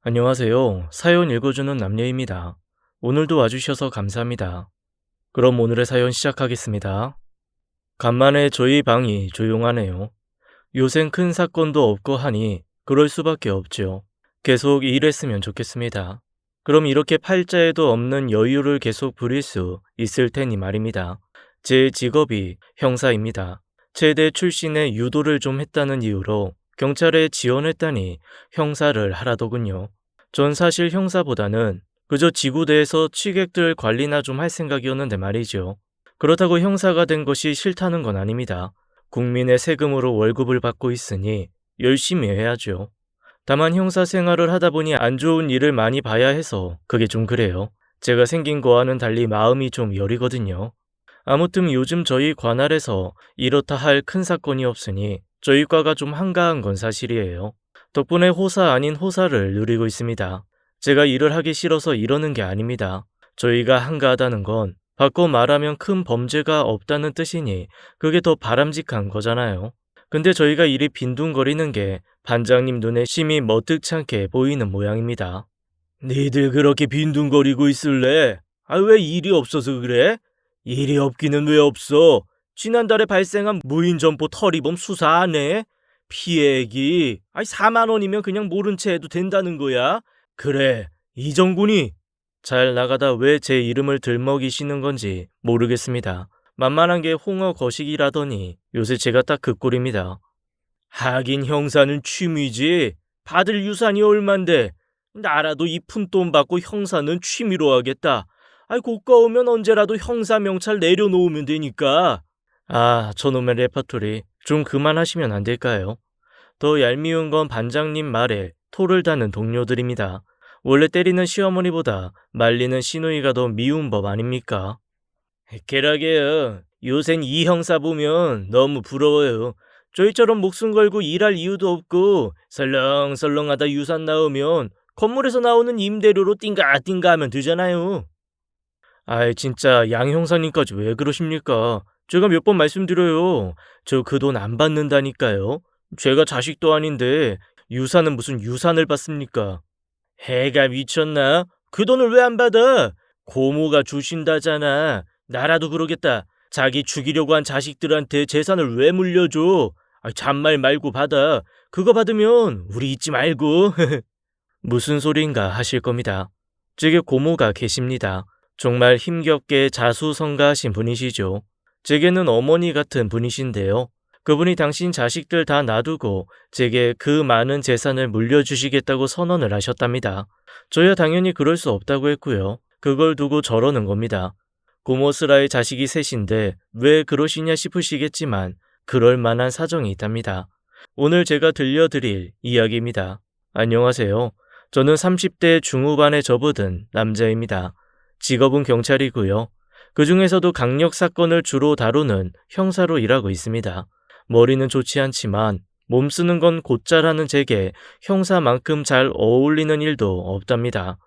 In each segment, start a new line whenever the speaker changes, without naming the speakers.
안녕하세요. 사연 읽어주는 남녀입니다. 오늘도 와주셔서 감사합니다. 그럼 오늘의 사연 시작하겠습니다. 간만에 저희 방이 조용하네요. 요샌 큰 사건도 없고 하니 그럴 수밖에 없죠. 계속 일했으면 좋겠습니다. 그럼 이렇게 팔자에도 없는 여유를 계속 부릴 수 있을 테니 말입니다. 제 직업이 형사입니다. 최대 출신에 유도를 좀 했다는 이유로 경찰에 지원했다니 형사를 하라더군요. 전 사실 형사보다는 그저 지구대에서 취객들 관리나 좀 할 생각이었는데 말이죠. 그렇다고 형사가 된 것이 싫다는 건 아닙니다. 국민의 세금으로 월급을 받고 있으니 열심히 해야죠. 다만 형사 생활을 하다 보니 안 좋은 일을 많이 봐야 해서 그게 좀 그래요. 제가 생긴 거와는 달리 마음이 좀 여리거든요. 아무튼 요즘 저희 관할에서 이렇다 할 큰 사건이 없으니 저희 과가 좀 한가한 건 사실이에요. 덕분에 호사 아닌 호사를 누리고 있습니다. 제가 일을 하기 싫어서 이러는 게 아닙니다. 저희가 한가하다는 건 바꿔 말하면 큰 범죄가 없다는 뜻이니 그게 더 바람직한 거잖아요. 근데 저희가 일이 빈둥거리는 게 반장님 눈에 심히 머뜩찮게 보이는 모양입니다. 니들 그렇게 빈둥거리고 있을래? 왜 일이 없어서 그래? 일이 없기는 왜 없어? 지난달에 발생한 무인점포 터리범 수사 안 해? 피해액이 4만 원이면 그냥 모른 채 해도 된다는 거야? 그래, 이정군이 잘 나가다 왜 제 이름을 들먹이시는 건지 모르겠습니다. 만만한 게 홍어 거식이라더니 요새 제가 딱 그 꼴입니다. 하긴 형사는 취미지. 받을 유산이 얼만데. 나라도 이 푼돈 받고 형사는 취미로 하겠다. 고가오면 언제라도 형사 명찰 내려놓으면 되니까. 저놈의 레퍼토리 좀 그만하시면 안 될까요? 더 얄미운 건 반장님 말에 토를 다는 동료들입니다. 원래 때리는 시어머니보다 말리는 시누이가 더 미운 법 아닙니까? 게라게요. 요샌 이 형사 보면 너무 부러워요. 저희처럼 목숨 걸고 일할 이유도 없고 설렁설렁하다 유산 나오면 건물에서 나오는 임대료로 띵가띵가 하면 되잖아요. 진짜 양 형사님까지 왜 그러십니까? 제가 몇 번 말씀드려요. 저 그 돈 안 받는다니까요. 제가 자식도 아닌데 유산은 무슨 유산을 받습니까? 해가 미쳤나? 그 돈을 왜 안 받아? 고모가 주신다잖아. 나라도 그러겠다. 자기 죽이려고 한 자식들한테 재산을 왜 물려줘? 잔말 말고 받아. 그거 받으면 우리 잊지 말고. 무슨 소린가 하실 겁니다. 제게 고모가 계십니다. 정말 힘겹게 자수성가하신 분이시죠. 제게는 어머니 같은 분이신데요. 그분이 당신 자식들 다 놔두고 제게 그 많은 재산을 물려주시겠다고 선언을 하셨답니다. 저야 당연히 그럴 수 없다고 했고요. 그걸 두고 저러는 겁니다. 고모스라의 자식이 셋인데 왜 그러시냐 싶으시겠지만 그럴 만한 사정이 있답니다. 오늘 제가 들려드릴 이야기입니다. 안녕하세요. 저는 30대 중후반에 접어든 남자입니다. 직업은 경찰이고요. 그 중에서도 강력 사건을 주로 다루는 형사로 일하고 있습니다. 머리는 좋지 않지만 몸 쓰는 건 곧잘하는 제게 형사만큼 잘 어울리는 일도 없답니다.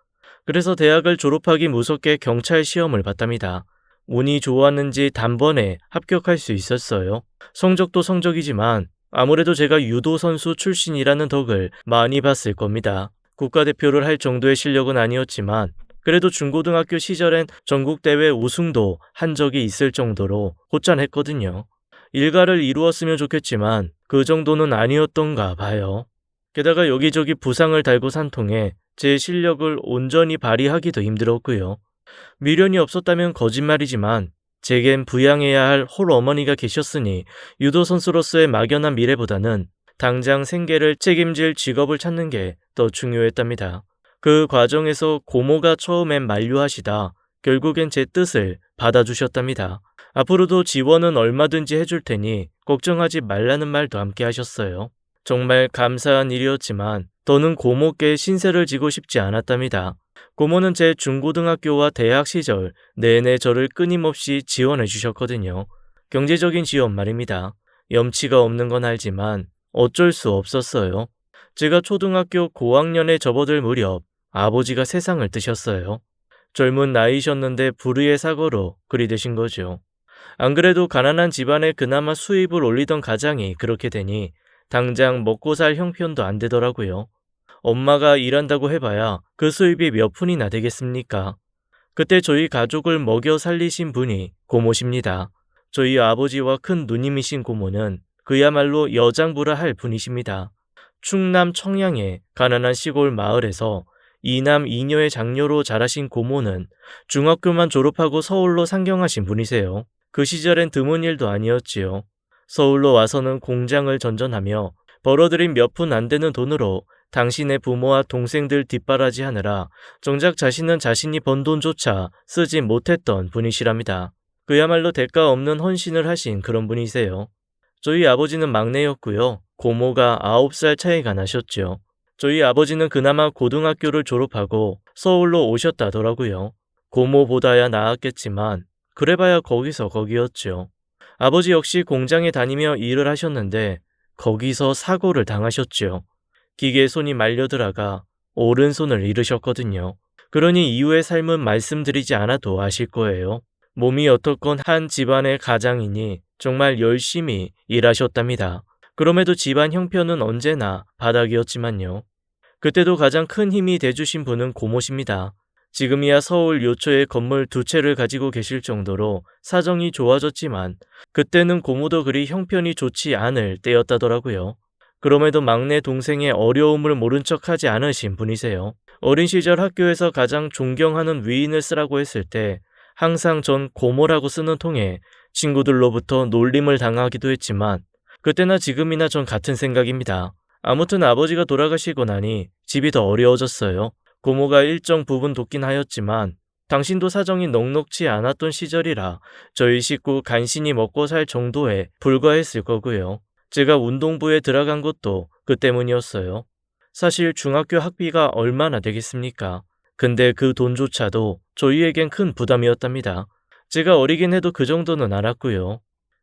그래서 대학을 졸업하기 무섭게 경찰 시험을 봤답니다. 운이 좋았는지 단번에 합격할 수 있었어요. 성적도 성적이지만 아무래도 제가 유도 선수 출신이라는 덕을 많이 봤을 겁니다. 국가대표를 할 정도의 실력은 아니었지만 그래도 중고등학교 시절엔 전국대회 우승도 한 적이 있을 정도로 곧잘했거든요. 일가를 이루었으면 좋겠지만 그 정도는 아니었던가 봐요. 게다가 여기저기 부상을 달고 산 통에 제 실력을 온전히 발휘하기도 힘들었고요. 미련이 없었다면 거짓말이지만 제겐 부양해야 할 홀어머니가 계셨으니 유도 선수로서의 막연한 미래보다는 당장 생계를 책임질 직업을 찾는 게 더 중요했답니다. 그 과정에서 고모가 처음엔 만류하시다 결국엔 제 뜻을 받아주셨답니다. 앞으로도 지원은 얼마든지 해줄 테니 걱정하지 말라는 말도 함께 하셨어요. 정말 감사한 일이었지만 더는 고모께 신세를 지고 싶지 않았답니다. 고모는 제 중고등학교와 대학 시절 내내 저를 끊임없이 지원해 주셨거든요. 경제적인 지원 말입니다. 염치가 없는 건 알지만 어쩔 수 없었어요. 제가 초등학교 고학년에 접어들 무렵 아버지가 세상을 뜨셨어요. 젊은 나이셨는데 불의의 사고로 그리 되신 거죠. 안 그래도 가난한 집안에 그나마 수입을 올리던 가장이 그렇게 되니 당장 먹고 살 형편도 안 되더라고요. 엄마가 일한다고 해봐야 그 수입이 몇 푼이나 되겠습니까? 그때 저희 가족을 먹여 살리신 분이 고모십니다. 저희 아버지와 큰 누님이신 고모는 그야말로 여장부라 할 분이십니다. 충남 청양의 가난한 시골 마을에서 이남 이녀의 장녀로 자라신 고모는 중학교만 졸업하고 서울로 상경하신 분이세요. 그 시절엔 드문 일도 아니었지요. 서울로 와서는 공장을 전전하며 벌어들인 몇 푼 안 되는 돈으로 당신의 부모와 동생들 뒷바라지하느라 정작 자신은 자신이 번 돈조차 쓰지 못했던 분이시랍니다. 그야말로 대가 없는 헌신을 하신 그런 분이세요. 저희 아버지는 막내였고요. 고모가 9살 차이가 나셨죠. 저희 아버지는 그나마 고등학교를 졸업하고 서울로 오셨다더라고요. 고모보다야 나았겠지만 그래봐야 거기서 거기였죠. 아버지 역시 공장에 다니며 일을 하셨는데 거기서 사고를 당하셨죠. 기계에 손이 말려들어가 오른손을 잃으셨거든요. 그러니 이후의 삶은 말씀드리지 않아도 아실 거예요. 몸이 어떻건 한 집안의 가장이니 정말 열심히 일하셨답니다. 그럼에도 집안 형편은 언제나 바닥이었지만요. 그때도 가장 큰 힘이 돼주신 분은 고모십니다. 지금이야 서울 요초에 건물 2채를 가지고 계실 정도로 사정이 좋아졌지만 그때는 고모도 그리 형편이 좋지 않을 때였다더라고요. 그럼에도 막내 동생의 어려움을 모른 척하지 않으신 분이세요. 어린 시절 학교에서 가장 존경하는 위인을 쓰라고 했을 때 항상 전 고모라고 쓰는 통에 친구들로부터 놀림을 당하기도 했지만 그때나 지금이나 전 같은 생각입니다. 아무튼 아버지가 돌아가시고 나니 집이 더 어려워졌어요. 고모가 일정 부분 돕긴 하였지만 당신도 사정이 넉넉지 않았던 시절이라 저희 식구 간신히 먹고 살 정도에 불과했을 거고요. 제가 운동부에 들어간 것도 그 때문이었어요. 사실 중학교 학비가 얼마나 되겠습니까? 근데 그 돈조차도 저희에겐 큰 부담이었답니다. 제가 어리긴 해도 그 정도는 알았고요.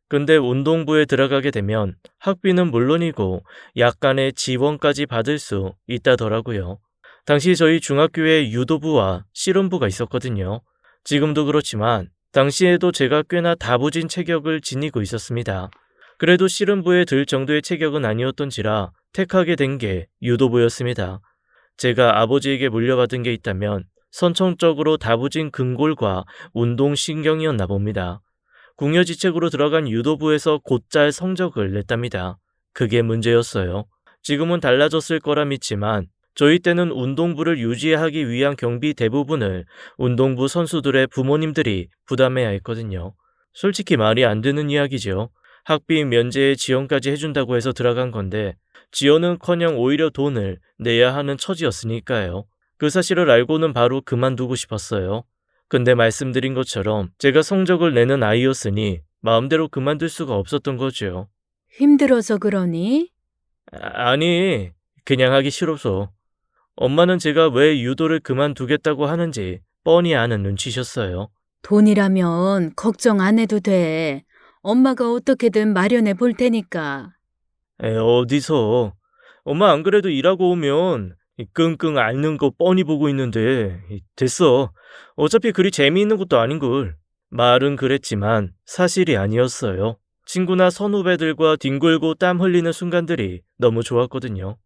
근데 운동부에 들어가게 되면 학비는 물론이고 약간의 지원까지 받을 수 있다더라고요. 당시 저희 중학교에 유도부와 씨름부가 있었거든요. 지금도 그렇지만 당시에도 제가 꽤나 다부진 체격을 지니고 있었습니다. 그래도 씨름부에 들 정도의 체격은 아니었던지라 택하게 된 게 유도부였습니다. 제가 아버지에게 물려받은 게 있다면 선천적으로 다부진 근골과 운동신경이었나 봅니다. 궁여지책으로 들어간 유도부에서 곧잘 성적을 냈답니다. 그게 문제였어요. 지금은 달라졌을 거라 믿지만 저희 때는 운동부를 유지하기 위한 경비 대부분을 운동부 선수들의 부모님들이 부담해야 했거든요. 솔직히 말이 안 되는 이야기죠. 학비 면제에 지원까지 해준다고 해서 들어간 건데 지원은커녕 오히려 돈을 내야 하는 처지였으니까요. 그 사실을 알고는 바로 그만두고 싶었어요. 근데 말씀드린 것처럼 제가 성적을 내는 아이였으니 마음대로 그만둘 수가 없었던 거죠.
힘들어서 그러니?
아니, 그냥 하기 싫어서. 엄마는 제가 왜 유도를 그만두겠다고 하는지 뻔히 아는 눈치셨어요.
돈이라면 걱정 안 해도 돼. 엄마가 어떻게든 마련해 볼 테니까.
어디서. 엄마 안 그래도 일하고 오면 끙끙 앓는 거 뻔히 보고 있는데 됐어. 어차피 그리 재미있는 것도 아닌걸. 말은 그랬지만 사실이 아니었어요. 친구나 선후배들과 뒹굴고 땀 흘리는 순간들이 너무 좋았거든요.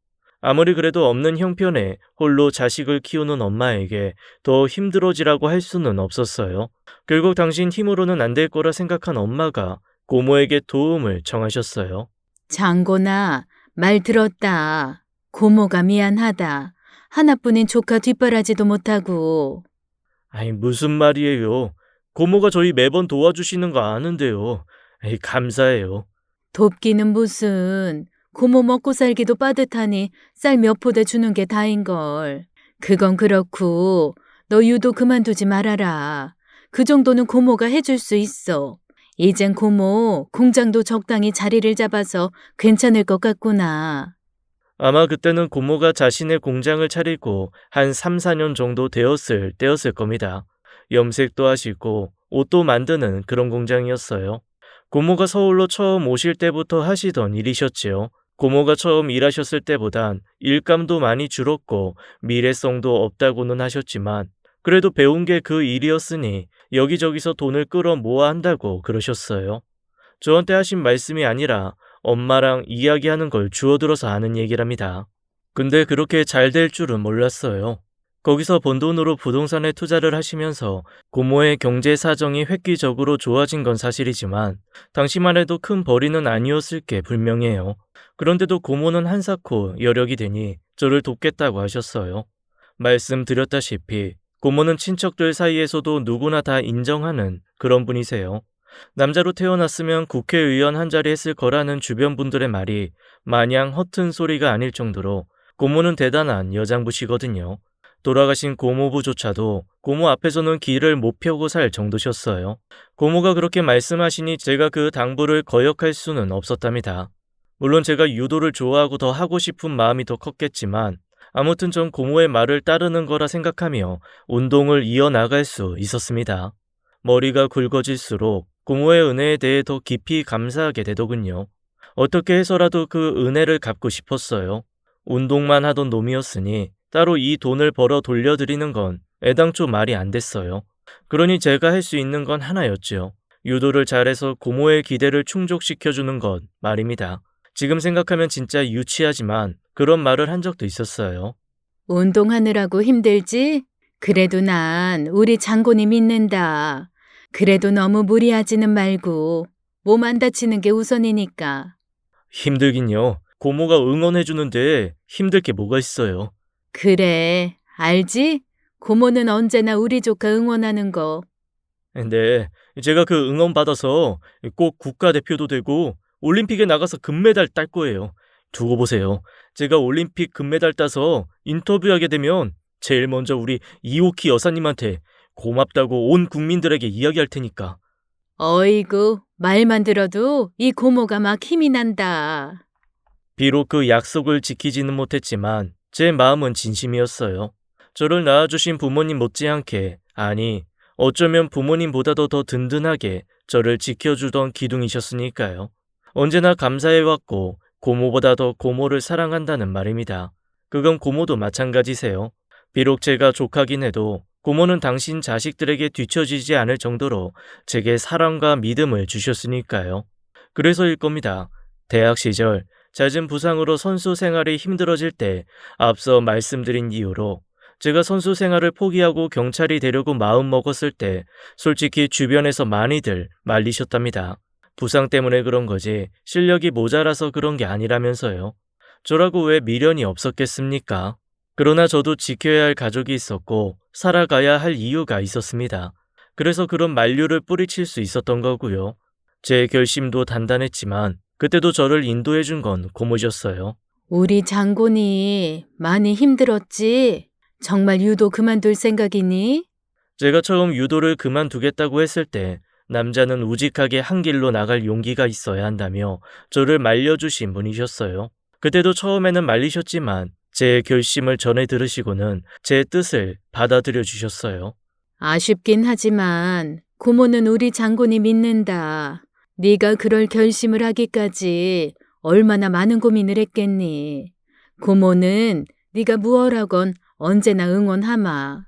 아무리 그래도 없는 형편에 홀로 자식을 키우는 엄마에게 더 힘들어지라고 할 수는 없었어요. 결국 당신 힘으로는 안 될 거라 생각한 엄마가 고모에게 도움을 청하셨어요.
장고나 말 들었다. 고모가 미안하다. 하나뿐인 조카 뒷바라지도 못하고.
아이, 무슨 말이에요. 고모가 저희 매번 도와주시는 거 아는데요. 감사해요.
돕기는 무슨. 고모 먹고 살기도 빠듯하니 쌀 몇 포대 주는 게 다인걸. 그건 그렇고 너 유도 그만두지 말아라. 그 정도는 고모가 해줄 수 있어. 이젠 고모 공장도 적당히 자리를 잡아서 괜찮을 것 같구나.
아마 그때는 고모가 자신의 공장을 차리고 한 3, 4년 정도 되었을 때였을 겁니다. 염색도 하시고 옷도 만드는 그런 공장이었어요. 고모가 서울로 처음 오실 때부터 하시던 일이셨지요. 고모가 처음 일하셨을 때보단 일감도 많이 줄었고 미래성도 없다고는 하셨지만 그래도 배운 게 그 일이었으니 여기저기서 돈을 끌어 모아 한다고 그러셨어요. 저한테 하신 말씀이 아니라 엄마랑 이야기하는 걸 주워들어서 하는 얘기랍니다. 근데 그렇게 잘 될 줄은 몰랐어요. 거기서 번 돈으로 부동산에 투자를 하시면서 고모의 경제 사정이 획기적으로 좋아진 건 사실이지만 당시만 해도 큰 벌이는 아니었을 게 분명해요. 그런데도 고모는 한사코 여력이 되니 저를 돕겠다고 하셨어요. 말씀드렸다시피 고모는 친척들 사이에서도 누구나 다 인정하는 그런 분이세요. 남자로 태어났으면 국회의원 한 자리 했을 거라는 주변 분들의 말이 마냥 허튼 소리가 아닐 정도로 고모는 대단한 여장부시거든요. 돌아가신 고모부조차도 고모 앞에서는 길을 못 펴고 살 정도셨어요. 고모가 그렇게 말씀하시니 제가 그 당부를 거역할 수는 없었답니다. 물론 제가 유도를 좋아하고 더 하고 싶은 마음이 더 컸겠지만 아무튼 전 고모의 말을 따르는 거라 생각하며 운동을 이어나갈 수 있었습니다. 머리가 굵어질수록 고모의 은혜에 대해 더 깊이 감사하게 되더군요. 어떻게 해서라도 그 은혜를 갚고 싶었어요. 운동만 하던 놈이었으니 따로 이 돈을 벌어 돌려드리는 건 애당초 말이 안 됐어요. 그러니 제가 할 수 있는 건 하나였죠. 유도를 잘해서 고모의 기대를 충족시켜주는 것 말입니다. 지금 생각하면 진짜 유치하지만 그런 말을 한 적도 있었어요.
운동하느라고 힘들지? 그래도 난 우리 장군이 믿는다. 그래도 너무 무리하지는 말고 몸 안 다치는 게 우선이니까.
힘들긴요. 고모가 응원해주는데 힘들 게 뭐가 있어요.
그래, 알지? 고모는 언제나 우리 조카 응원하는 거.
근데 제가 그 응원 받아서 꼭 국가대표도 되고 올림픽에 나가서 금메달 딸 거예요. 두고 보세요. 제가 올림픽 금메달 따서 인터뷰하게 되면 제일 먼저 우리 이오키 여사님한테 고맙다고 온 국민들에게 이야기할 테니까.
어이구, 말만 들어도 이 고모가 막 힘이 난다.
비록 그 약속을 지키지는 못했지만 제 마음은 진심이었어요. 저를 낳아주신 부모님 못지않게, 아니 어쩌면 부모님보다도 더 든든하게 저를 지켜주던 기둥이셨으니까요. 언제나 감사해왔고 고모보다 더 고모를 사랑한다는 말입니다. 그건 고모도 마찬가지세요. 비록 제가 조카긴 해도 고모는 당신 자식들에게 뒤처지지 않을 정도로 제게 사랑과 믿음을 주셨으니까요. 그래서일 겁니다. 대학 시절 잦은 부상으로 선수 생활이 힘들어질 때 앞서 말씀드린 이유로 제가 선수 생활을 포기하고 경찰이 되려고 마음먹었을 때 솔직히 주변에서 많이들 말리셨답니다. 부상 때문에 그런 거지 실력이 모자라서 그런 게 아니라면서요. 저라고 왜 미련이 없었겠습니까? 그러나 저도 지켜야 할 가족이 있었고 살아가야 할 이유가 있었습니다. 그래서 그런 만류를 뿌리칠 수 있었던 거고요. 제 결심도 단단했지만 그때도 저를 인도해 준 건 고모셨어요.
우리 장군이 많이 힘들었지? 정말 유도 그만둘 생각이니?
제가 처음 유도를 그만두겠다고 했을 때 남자는 우직하게 한 길로 나갈 용기가 있어야 한다며 저를 말려주신 분이셨어요. 그때도 처음에는 말리셨지만 제 결심을 전해 들으시고는 제 뜻을 받아들여 주셨어요.
아쉽긴 하지만 고모는 우리 장군이 믿는다. 네가 그럴 결심을 하기까지 얼마나 많은 고민을 했겠니? 고모는 네가 무엇하건 언제나 응원하마.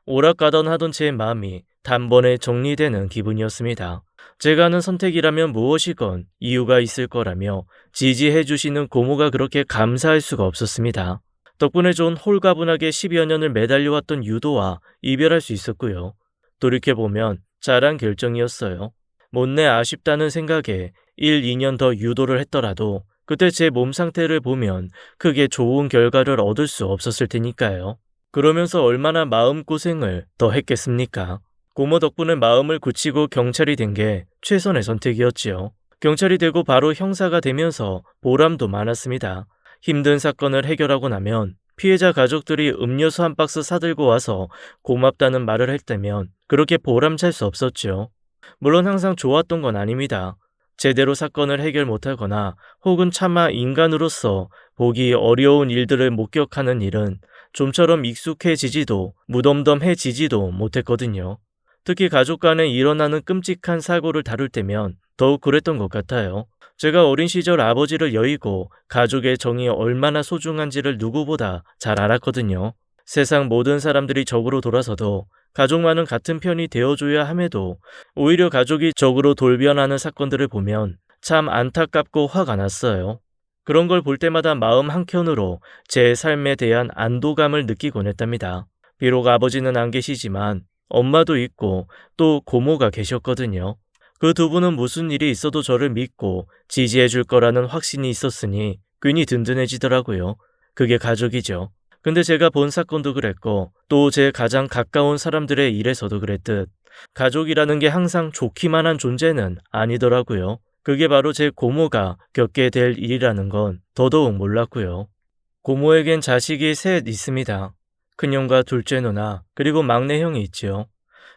오락가던 하던 제 마음이 단번에 정리되는 기분이었습니다. 제가 하는 선택이라면 무엇이건 이유가 있을 거라며 지지해 주시는 고모가 그렇게 감사할 수가 없었습니다. 덕분에 전 홀가분하게 10여 년을 매달려왔던 유도와 이별할 수 있었고요. 돌이켜보면 잘한 결정이었어요. 못내 아쉽다는 생각에 1, 2년 더 유도를 했더라도 그때 제 몸 상태를 보면 크게 좋은 결과를 얻을 수 없었을 테니까요. 그러면서 얼마나 마음고생을 더 했겠습니까? 고모 덕분에 마음을 굳히고 경찰이 된 게 최선의 선택이었지요. 경찰이 되고 바로 형사가 되면서 보람도 많았습니다. 힘든 사건을 해결하고 나면 피해자 가족들이 음료수 한 박스 사들고 와서 고맙다는 말을 할 때면 그렇게 보람찰 수 없었죠. 물론 항상 좋았던 건 아닙니다. 제대로 사건을 해결 못하거나 혹은 차마 인간으로서 보기 어려운 일들을 목격하는 일은 좀처럼 익숙해지지도 무덤덤해지지도 못했거든요. 특히 가족 간에 일어나는 끔찍한 사고를 다룰 때면 더욱 그랬던 것 같아요. 제가 어린 시절 아버지를 여의고 가족의 정이 얼마나 소중한지를 누구보다 잘 알았거든요. 세상 모든 사람들이 적으로 돌아서도 가족만은 같은 편이 되어줘야 함에도 오히려 가족이 적으로 돌변하는 사건들을 보면 참 안타깝고 화가 났어요. 그런 걸 볼 때마다 마음 한켠으로 제 삶에 대한 안도감을 느끼곤 했답니다. 비록 아버지는 안 계시지만 엄마도 있고 또 고모가 계셨거든요. 그 두 분은 무슨 일이 있어도 저를 믿고 지지해 줄 거라는 확신이 있었으니 괜히 든든해지더라고요. 그게 가족이죠. 근데 제가 본 사건도 그랬고 또 제 가장 가까운 사람들의 일에서도 그랬듯 가족이라는 게 항상 좋기만 한 존재는 아니더라고요. 그게 바로 제 고모가 겪게 될 일이라는 건 더더욱 몰랐고요. 고모에겐 자식이 셋 있습니다. 큰형과 둘째 누나, 그리고 막내 형이 있지요.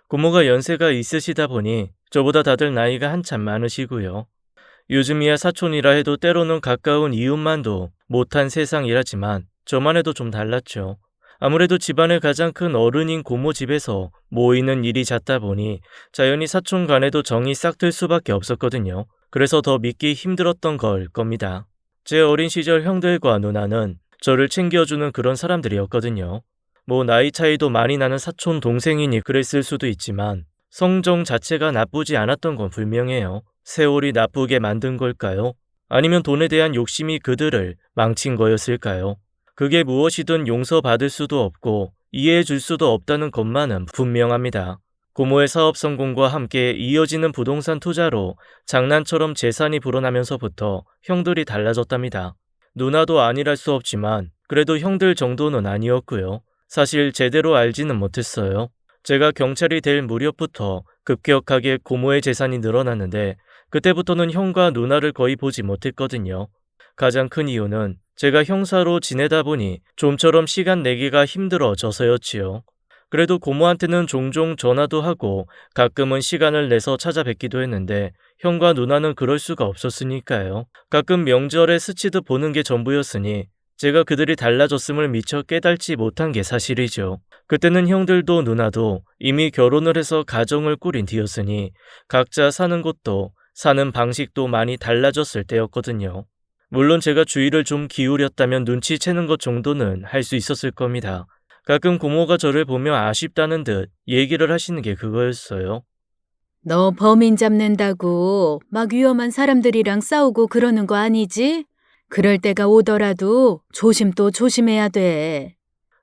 고모가 연세가 있으시다 보니 저보다 다들 나이가 한참 많으시고요. 요즘이야 사촌이라 해도 때로는 가까운 이웃만도 못한 세상이라지만 저만 해도 좀 달랐죠. 아무래도 집안의 가장 큰 어른인 고모 집에서 모이는 일이 잦다 보니 자연히 사촌 간에도 정이 싹 틀 수밖에 없었거든요. 그래서 더 믿기 힘들었던 걸 겁니다. 제 어린 시절 형들과 누나는 저를 챙겨주는 그런 사람들이었거든요. 뭐 나이 차이도 많이 나는 사촌 동생이니 그랬을 수도 있지만 성정 자체가 나쁘지 않았던 건 분명해요. 세월이 나쁘게 만든 걸까요? 아니면 돈에 대한 욕심이 그들을 망친 거였을까요? 그게 무엇이든 용서받을 수도 없고 이해해 줄 수도 없다는 것만은 분명합니다. 고모의 사업 성공과 함께 이어지는 부동산 투자로 장난처럼 재산이 불어나면서부터 형들이 달라졌답니다. 누나도 아니랄 수 없지만 그래도 형들 정도는 아니었고요. 사실 제대로 알지는 못했어요. 제가 경찰이 될 무렵부터 급격하게 고모의 재산이 늘어났는데 그때부터는 형과 누나를 거의 보지 못했거든요. 가장 큰 이유는 제가 형사로 지내다 보니 좀처럼 시간 내기가 힘들어져서였지요. 그래도 고모한테는 종종 전화도 하고 가끔은 시간을 내서 찾아뵙기도 했는데 형과 누나는 그럴 수가 없었으니까요. 가끔 명절에 스치듯 보는 게 전부였으니 제가 그들이 달라졌음을 미처 깨닫지 못한 게 사실이죠. 그때는 형들도 누나도 이미 결혼을 해서 가정을 꾸린 뒤였으니 각자 사는 곳도 사는 방식도 많이 달라졌을 때였거든요. 물론 제가 주의를 좀 기울였다면 눈치채는 것 정도는 할 수 있었을 겁니다. 가끔 고모가 저를 보며 아쉽다는 듯 얘기를 하시는 게 그거였어요.
너 범인 잡는다고 막 위험한 사람들이랑 싸우고 그러는 거 아니지? 그럴 때가 오더라도 조심 또 조심해야 돼.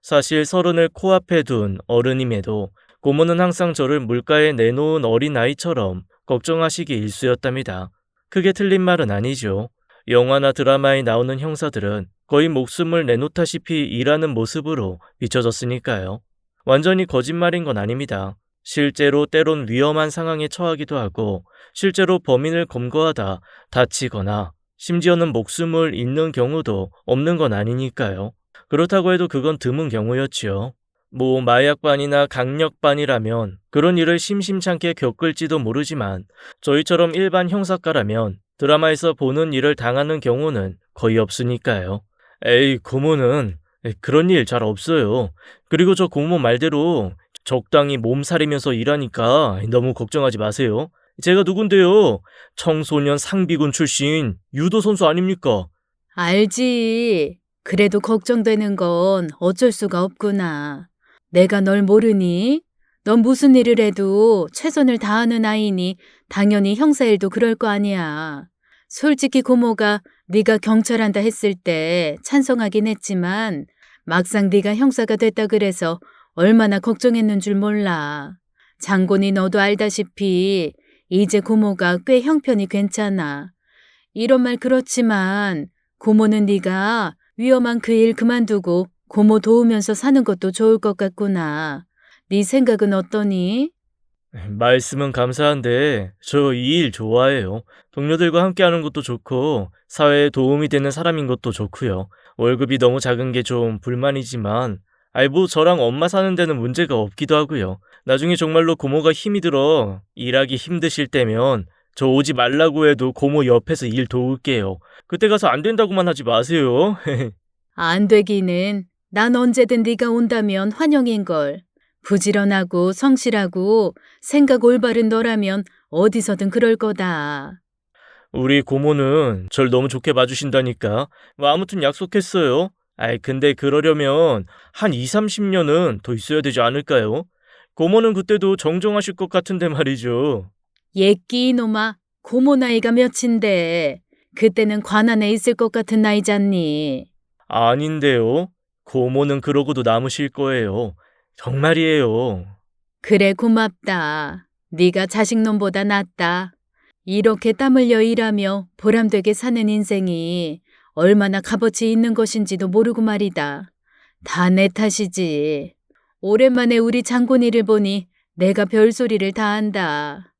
사실 서른을 코앞에 둔 어른임에도 고모는 항상 저를 물가에 내놓은 어린아이처럼 걱정하시기 일쑤였답니다. 그게 틀린 말은 아니죠. 영화나 드라마에 나오는 형사들은 거의 목숨을 내놓다시피 일하는 모습으로 비춰졌으니까요. 완전히 거짓말인 건 아닙니다. 실제로 때론 위험한 상황에 처하기도 하고 실제로 범인을 검거하다 다치거나 심지어는 목숨을 잃는 경우도 없는 건 아니니까요. 그렇다고 해도 그건 드문 경우였지요. 뭐 마약반이나 강력반이라면 그런 일을 심심찮게 겪을지도 모르지만 저희처럼 일반 형사과라면 드라마에서 보는 일을 당하는 경우는 거의 없으니까요. 에이, 고모는 그런 일 잘 없어요. 그리고 저 고모 말대로 적당히 몸살이면서 일하니까 너무 걱정하지 마세요. 제가 누군데요? 청소년 상비군 출신 유도 선수 아닙니까?
알지. 그래도 걱정되는 건 어쩔 수가 없구나. 내가 널 모르니? 넌 무슨 일을 해도 최선을 다하는 아이니 당연히 형사일도 그럴 거 아니야. 솔직히 고모가 네가 경찰한다 했을 때 찬성하긴 했지만 막상 네가 형사가 됐다 그래서 얼마나 걱정했는 줄 몰라. 장곤이 너도 알다시피 이제 고모가 꽤 형편이 괜찮아. 이런 말 그렇지만 고모는 네가 위험한 그 일 그만두고 고모 도우면서 사는 것도 좋을 것 같구나. 네 생각은 어떠니?
말씀은 감사한데 저 이 일 좋아해요. 동료들과 함께하는 것도 좋고 사회에 도움이 되는 사람인 것도 좋고요. 월급이 너무 작은 게 좀 불만이지만 뭐 저랑 엄마 사는 데는 문제가 없기도 하고요. 나중에 정말로 고모가 힘이 들어 일하기 힘드실 때면 저 오지 말라고 해도 고모 옆에서 일 도울게요. 그때 가서 안 된다고만 하지 마세요.
안 되기는 난 언제든 네가 온다면 환영인걸. 부지런하고 성실하고 생각 올바른 너라면 어디서든 그럴 거다.
우리 고모는 절 너무 좋게 봐주신다니까. 뭐 아무튼 약속했어요. 근데 그러려면 한 2, 30년은 더 있어야 되지 않을까요? 고모는 그때도 정정하실 것 같은데 말이죠.
예끼 이놈아, 고모 나이가 몇인데 그때는 관안에 있을 것 같은 나이잖니.
아닌데요. 고모는 그러고도 남으실 거예요. 정말이에요.
그래 고맙다. 네가 자식놈보다 낫다. 이렇게 땀 흘려 일하며 보람되게 사는 인생이 얼마나 값어치 있는 것인지도 모르고 말이다. 다 내 탓이지. 오랜만에 우리 장군이를 보니 내가 별소리를 다 한다.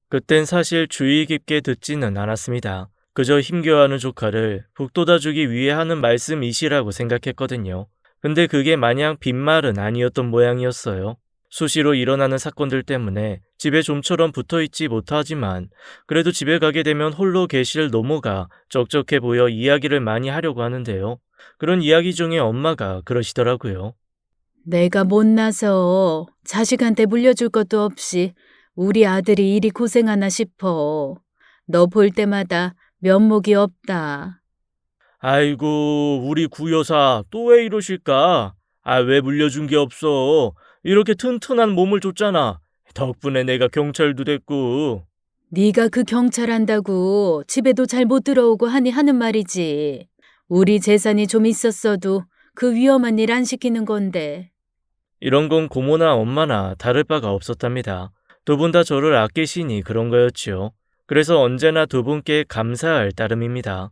그땐 사실 주의 깊게 듣지는 않았습니다. 그저 힘겨워하는 조카를 북돋아주기 위해 하는 말씀이시라고 생각했거든요. 근데 그게 마냥 빈말은 아니었던 모양이었어요. 수시로 일어나는 사건들 때문에 집에 좀처럼 붙어있지 못하지만 그래도 집에 가게 되면 홀로 계실 노모가 적적해 보여 이야기를 많이 하려고 하는데요. 그런 이야기 중에 엄마가 그러시더라고요.
내가 못나서 자식한테 물려줄 것도 없이 우리 아들이 이리 고생하나 싶어. 너 볼 때마다 면목이 없다.
아이고, 우리 구여사 또 왜 이러실까? 아, 왜 물려준 게 없어? 이렇게 튼튼한 몸을 줬잖아. 덕분에 내가 경찰도 됐고.
네가 그 경찰 한다고 집에도 잘 못 들어오고 하니 하는 말이지. 우리 재산이 좀 있었어도 그 위험한 일 안 시키는 건데.
이런 건 고모나 엄마나 다를 바가 없었답니다. 두 분 다 저를 아끼시니 그런 거였지요. 그래서 언제나 두 분께 감사할 따름입니다.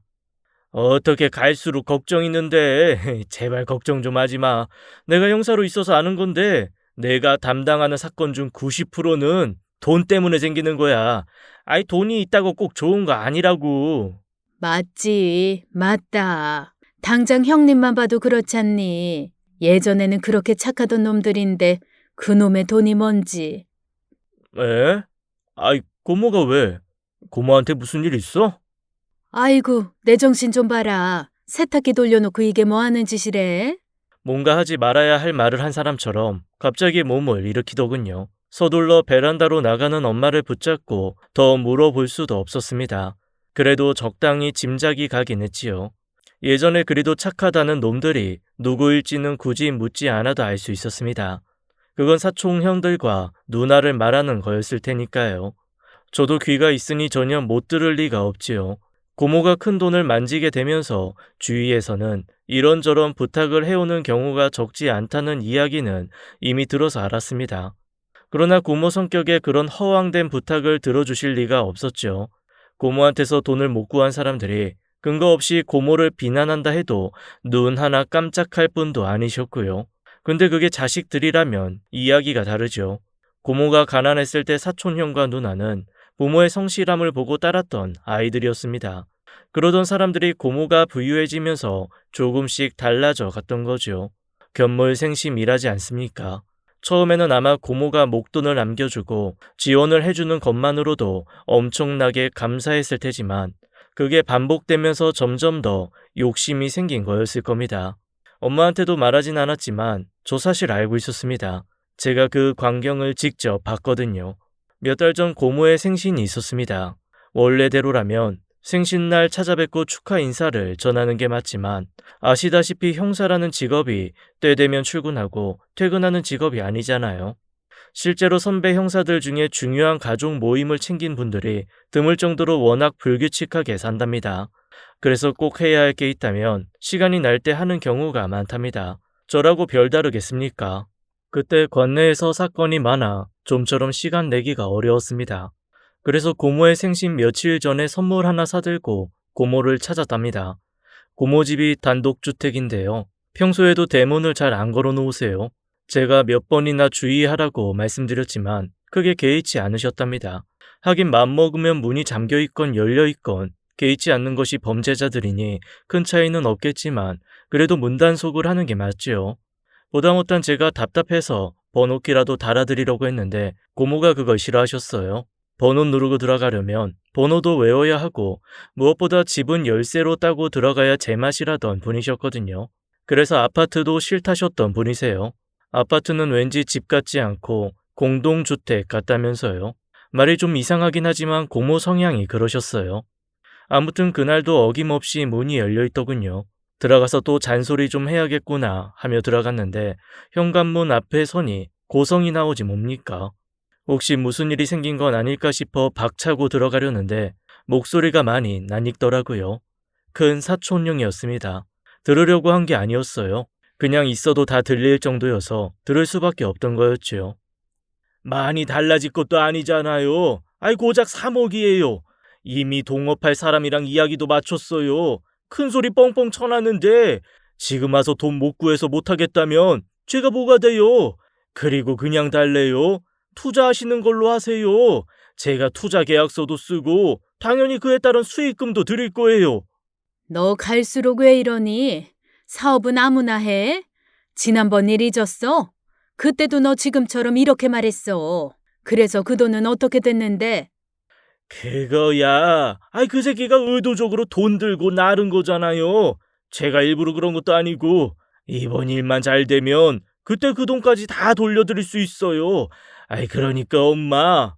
어떻게 갈수록 걱정 있는데 제발 걱정 좀 하지 마. 내가 형사로 있어서 아는 건데 내가 담당하는 사건 중 90%는 돈 때문에 생기는 거야. 아이 돈이 있다고 꼭 좋은 거 아니라고.
맞지, 맞다. 당장 형님만 봐도 그렇잖니. 예전에는 그렇게 착하던 놈들인데 그놈의 돈이 뭔지.
에? 아이 고모가 왜? 고모한테 무슨 일 있어?
아이고, 내 정신 좀 봐라. 세탁기 돌려놓고 이게 뭐 하는 짓이래?
뭔가 하지 말아야 할 말을 한 사람처럼 갑자기 몸을 일으키더군요. 서둘러 베란다로 나가는 엄마를 붙잡고 더 물어볼 수도 없었습니다. 그래도 적당히 짐작이 가긴 했지요. 예전에 그리도 착하다는 놈들이 누구일지는 굳이 묻지 않아도 알 수 있었습니다. 그건 사촌형들과 누나를 말하는 거였을 테니까요. 저도 귀가 있으니 전혀 못 들을 리가 없지요. 고모가 큰 돈을 만지게 되면서 주위에서는 이런저런 부탁을 해오는 경우가 적지 않다는 이야기는 이미 들어서 알았습니다. 그러나 고모 성격에 그런 허황된 부탁을 들어주실 리가 없었죠. 고모한테서 돈을 못 구한 사람들이 근거 없이 고모를 비난한다 해도 눈 하나 깜짝할 뿐도 아니셨고요. 근데 그게 자식들이라면 이야기가 다르죠. 고모가 가난했을 때 사촌형과 누나는 부모의 성실함을 보고 따랐던 아이들이었습니다. 그러던 사람들이 고모가 부유해지면서 조금씩 달라져 갔던 거죠. 견물생심이라지 않습니까? 처음에는 아마 고모가 목돈을 남겨주고 지원을 해주는 것만으로도 엄청나게 감사했을 테지만 그게 반복되면서 점점 더 욕심이 생긴 거였을 겁니다. 엄마한테도 말하진 않았지만 저 사실 알고 있었습니다. 제가 그 광경을 직접 봤거든요. 몇 달 전 고모의 생신이 있었습니다. 원래대로라면 생신날 찾아뵙고 축하 인사를 전하는 게 맞지만 아시다시피 형사라는 직업이 때 되면 출근하고 퇴근하는 직업이 아니잖아요. 실제로 선배 형사들 중에 중요한 가족 모임을 챙긴 분들이 드물 정도로 워낙 불규칙하게 산답니다. 그래서 꼭 해야 할 게 있다면 시간이 날 때 하는 경우가 많답니다. 저라고 별다르겠습니까? 그때 관내에서 사건이 많아 좀처럼 시간 내기가 어려웠습니다. 그래서 고모의 생신 며칠 전에 선물 하나 사들고 고모를 찾았답니다. 고모 집이 단독주택인데요. 평소에도 대문을 잘 안 걸어 놓으세요. 제가 몇 번이나 주의하라고 말씀드렸지만 크게 개의치 않으셨답니다. 하긴 맘먹으면 문이 잠겨있건 열려있건 개의치 않는 것이 범죄자들이니 큰 차이는 없겠지만 그래도 문단속을 하는 게 맞지요. 보다 못한 제가 답답해서 번호키라도 달아드리려고 했는데 고모가 그걸 싫어하셨어요. 번호 누르고 들어가려면 번호도 외워야 하고 무엇보다 집은 열쇠로 따고 들어가야 제맛이라던 분이셨거든요. 그래서 아파트도 싫다셨던 분이세요. 아파트는 왠지 집 같지 않고 공동주택 같다면서요. 말이 좀 이상하긴 하지만 고모 성향이 그러셨어요. 아무튼 그날도 어김없이 문이 열려있더군요. 들어가서 또 잔소리 좀 해야겠구나 하며 들어갔는데 현관문 앞에 서니 고성이 나오지 뭡니까? 혹시 무슨 일이 생긴 건 아닐까 싶어 박차고 들어가려는데 목소리가 많이 낯익더라고요. 큰 사촌형이었습니다. 들으려고 한 게 아니었어요. 그냥 있어도 다 들릴 정도여서 들을 수밖에 없던 거였지요. 많이 달라질 것도 아니잖아요. 아이 고작 3억이에요. 이미 동업할 사람이랑 이야기도 마쳤어요. 큰 소리 뻥뻥 쳐놨는데 지금 와서 돈 못 구해서 못하겠다면 제가 뭐가 돼요. 그리고 그냥 달래요. 투자하시는 걸로 하세요. 제가 투자 계약서도 쓰고 당연히 그에 따른 수익금도 드릴 거예요.
너 갈수록 왜 이러니? 사업은 아무나 해? 지난번 일 잊었어? 그때도 너 지금처럼 이렇게 말했어. 그래서 그 돈은 어떻게 됐는데?
그거야. 아이 그 새끼가 의도적으로 돈 들고 나른 거잖아요. 제가 일부러 그런 것도 아니고 이번 일만 잘 되면 그때 그 돈까지 다 돌려드릴 수 있어요. 아이 그러니까 엄마.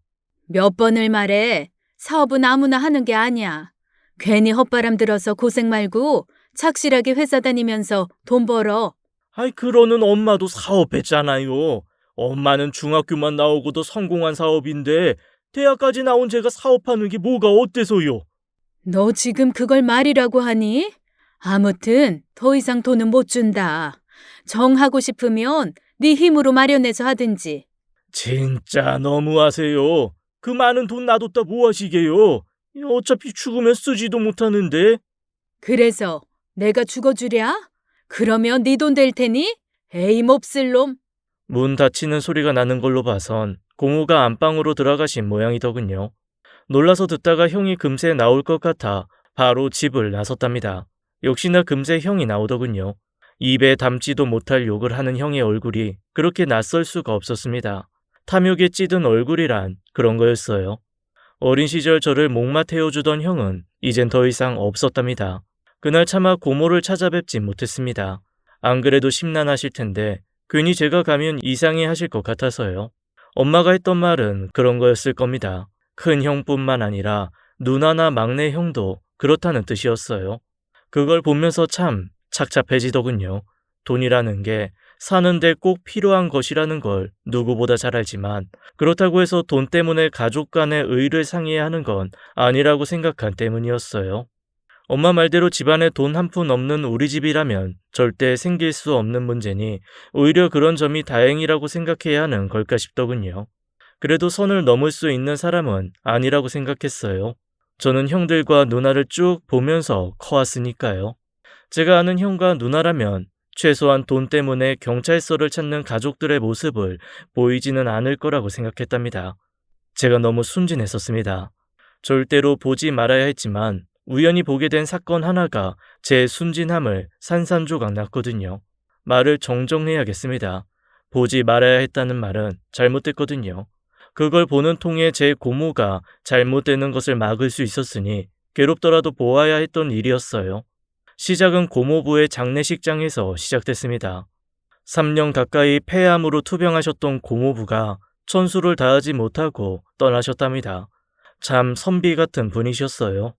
몇 번을 말해. 사업은 아무나 하는 게 아니야. 괜히 헛바람 들어서 고생 말고 착실하게 회사 다니면서 돈 벌어.
아이 그러는 엄마도 사업했잖아요. 엄마는 중학교만 나오고도 성공한 사업인데 대학까지 나온 제가 사업하는 게 뭐가 어때서요?
너 지금 그걸 말이라고 하니? 아무튼 더 이상 돈은 못 준다. 정하고 싶으면 네 힘으로 마련해서 하든지.
진짜 너무하세요. 그 많은 돈 놔뒀다 뭐 하시게요? 어차피 죽으면 쓰지도 못하는데.
그래서 내가 죽어주랴? 그러면 네 돈 될 테니? 에이 몹쓸 놈.
문 닫히는 소리가 나는 걸로 봐선 고모가 안방으로 들어가신 모양이더군요. 놀라서 듣다가 형이 금세 나올 것 같아 바로 집을 나섰답니다. 역시나 금세 형이 나오더군요. 입에 담지도 못할 욕을 하는 형의 얼굴이 그렇게 낯설 수가 없었습니다. 탐욕에 찌든 얼굴이란 그런 거였어요. 어린 시절 저를 목마 태워주던 형은 이젠 더 이상 없었답니다. 그날 차마 고모를 찾아뵙지 못했습니다. 안 그래도 심란하실 텐데 괜히 제가 가면 이상해 하실 것 같아서요. 엄마가 했던 말은 그런 거였을 겁니다. 큰 형뿐만 아니라 누나나 막내 형도 그렇다는 뜻이었어요. 그걸 보면서 참 착잡해지더군요. 돈이라는 게 사는데 꼭 필요한 것이라는 걸 누구보다 잘 알지만 그렇다고 해서 돈 때문에 가족 간의 의를 상해야 하는 건 아니라고 생각한 때문이었어요. 엄마 말대로 집안에 돈 한 푼 없는 우리 집이라면 절대 생길 수 없는 문제니 오히려 그런 점이 다행이라고 생각해야 하는 걸까 싶더군요. 그래도 선을 넘을 수 있는 사람은 아니라고 생각했어요. 저는 형들과 누나를 쭉 보면서 커왔으니까요. 제가 아는 형과 누나라면 최소한 돈 때문에 경찰서를 찾는 가족들의 모습을 보이지는 않을 거라고 생각했답니다. 제가 너무 순진했었습니다. 절대로 보지 말아야 했지만 우연히 보게 된 사건 하나가 제 순진함을 산산조각 났거든요. 말을 정정해야겠습니다. 보지 말아야 했다는 말은 잘못됐거든요. 그걸 보는 통에 제 고모가 잘못되는 것을 막을 수 있었으니 괴롭더라도 보아야 했던 일이었어요. 시작은 고모부의 장례식장에서 시작됐습니다. 3년 가까이 폐암으로 투병하셨던 고모부가 천수를 다하지 못하고 떠나셨답니다. 참 선비 같은 분이셨어요.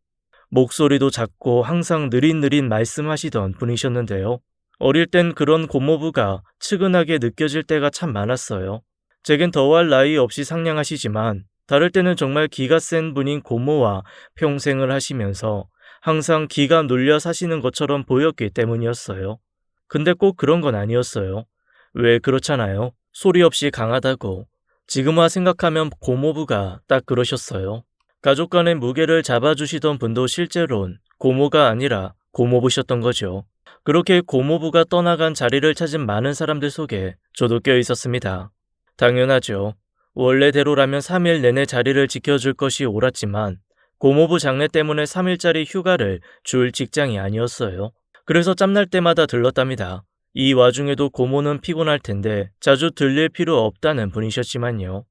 목소리도 작고 항상 느릿느릿 말씀하시던 분이셨는데요. 어릴 땐 그런 고모부가 측은하게 느껴질 때가 참 많았어요. 제겐 더할 나위 없이 상냥하시지만 다를 때는 정말 기가 센 분인 고모와 평생을 하시면서 항상 기가 눌려 사시는 것처럼 보였기 때문이었어요. 근데 꼭 그런 건 아니었어요. 왜 그렇잖아요. 소리 없이 강하다고. 지금 와 생각하면 고모부가 딱 그러셨어요. 가족 간의 무게를 잡아주시던 분도 실제로는 고모가 아니라 고모부셨던 거죠. 그렇게 고모부가 떠나간 자리를 찾은 많은 사람들 속에 저도 껴 있었습니다. 당연하죠. 원래대로라면 3일 내내 자리를 지켜줄 것이 옳았지만 고모부 장례 때문에 3일짜리 휴가를 줄 직장이 아니었어요. 그래서 짬날 때마다 들렀답니다. 이 와중에도 고모는 피곤할 텐데 자주 들릴 필요 없다는 분이셨지만요.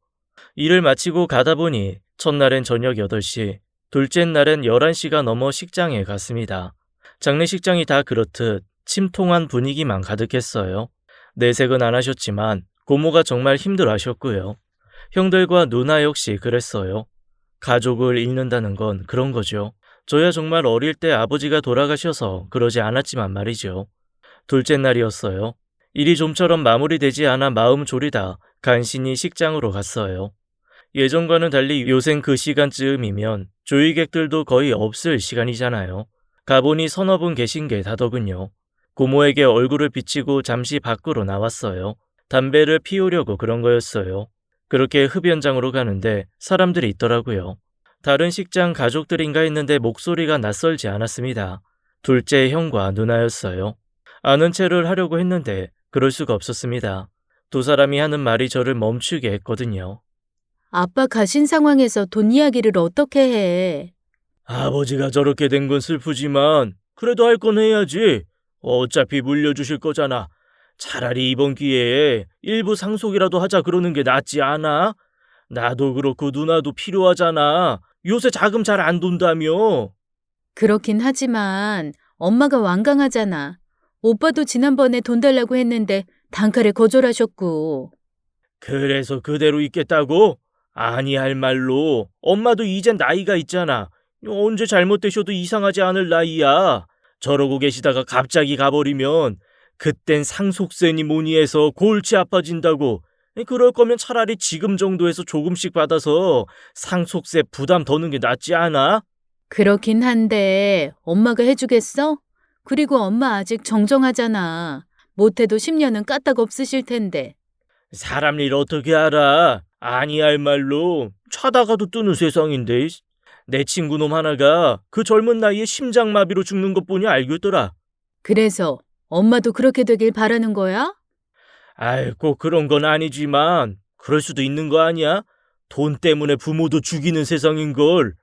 일을 마치고 가다 보니 첫날엔 저녁 8시, 둘째 날엔 11시가 넘어 식장에 갔습니다. 장례식장이 다 그렇듯 침통한 분위기만 가득했어요. 내색은 안 하셨지만 고모가 정말 힘들어하셨고요. 형들과 누나 역시 그랬어요. 가족을 잃는다는 건 그런 거죠. 저야 정말 어릴 때 아버지가 돌아가셔서 그러지 않았지만 말이죠. 둘째 날이었어요. 일이 좀처럼 마무리되지 않아 마음 졸이다 간신히 식장으로 갔어요. 예전과는 달리 요샌 그 시간쯤이면 조의객들도 거의 없을 시간이잖아요. 가보니 서너 분 계신 게 다더군요. 고모에게 얼굴을 비치고 잠시 밖으로 나왔어요. 담배를 피우려고 그런 거였어요. 그렇게 흡연장으로 가는데 사람들이 있더라고요. 다른 식장 가족들인가 했는데 목소리가 낯설지 않았습니다. 둘째 형과 누나였어요. 아는 체를 하려고 했는데 그럴 수가 없었습니다. 두 사람이 하는 말이 저를 멈추게 했거든요.
아빠 가신 상황에서 돈 이야기를 어떻게 해?
아버지가 저렇게 된 건 슬프지만 그래도 할 건 해야지. 어차피 물려주실 거잖아. 차라리 이번 기회에 일부 상속이라도 하자 그러는 게 낫지 않아? 나도 그렇고 누나도 필요하잖아. 요새 자금 잘 안 돈다며.
그렇긴 하지만 엄마가 완강하잖아. 오빠도 지난번에 돈 달라고 했는데 단칼에 거절하셨고.
그래서 그대로 있겠다고? 아니 할 말로 엄마도 이젠 나이가 있잖아. 언제 잘못되셔도 이상하지 않을 나이야. 저러고 계시다가 갑자기 가버리면 그땐 상속세니 뭐니 해서 골치 아파진다고. 그럴 거면 차라리 지금 정도에서 조금씩 받아서 상속세 부담 더는 게 낫지 않아?
그렇긴 한데 엄마가 해주겠어? 그리고 엄마 아직 정정하잖아. 못해도 10년은 까딱 없으실 텐데.
사람 일 어떻게 알아? 아니 할 말로 차다가도 뜨는 세상인데. 내 친구놈 하나가 그 젊은 나이에 심장마비로 죽는 것 보니 알겠더라.
그래서 엄마도 그렇게 되길 바라는 거야?
아이, 꼭 그런 건 아니지만 그럴 수도 있는 거 아니야? 돈 때문에 부모도 죽이는 세상인걸.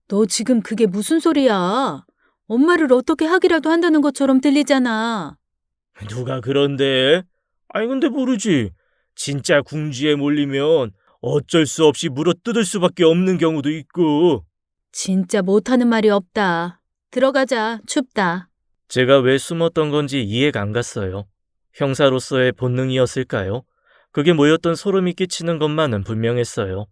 너 지금 그게 무슨 소리야? 엄마를 어떻게 하기라도 한다는 것처럼 들리잖아.
누가 그런데? 아니 근데 모르지. 진짜 궁지에 몰리면 어쩔 수 없이 물어뜯을 수밖에 없는 경우도 있고.
진짜 못하는 말이 없다. 들어가자. 춥다.
제가 왜 숨었던 건지 이해가 안 갔어요. 형사로서의 본능이었을까요? 그게 뭐였던 소름이 끼치는 것만은 분명했어요.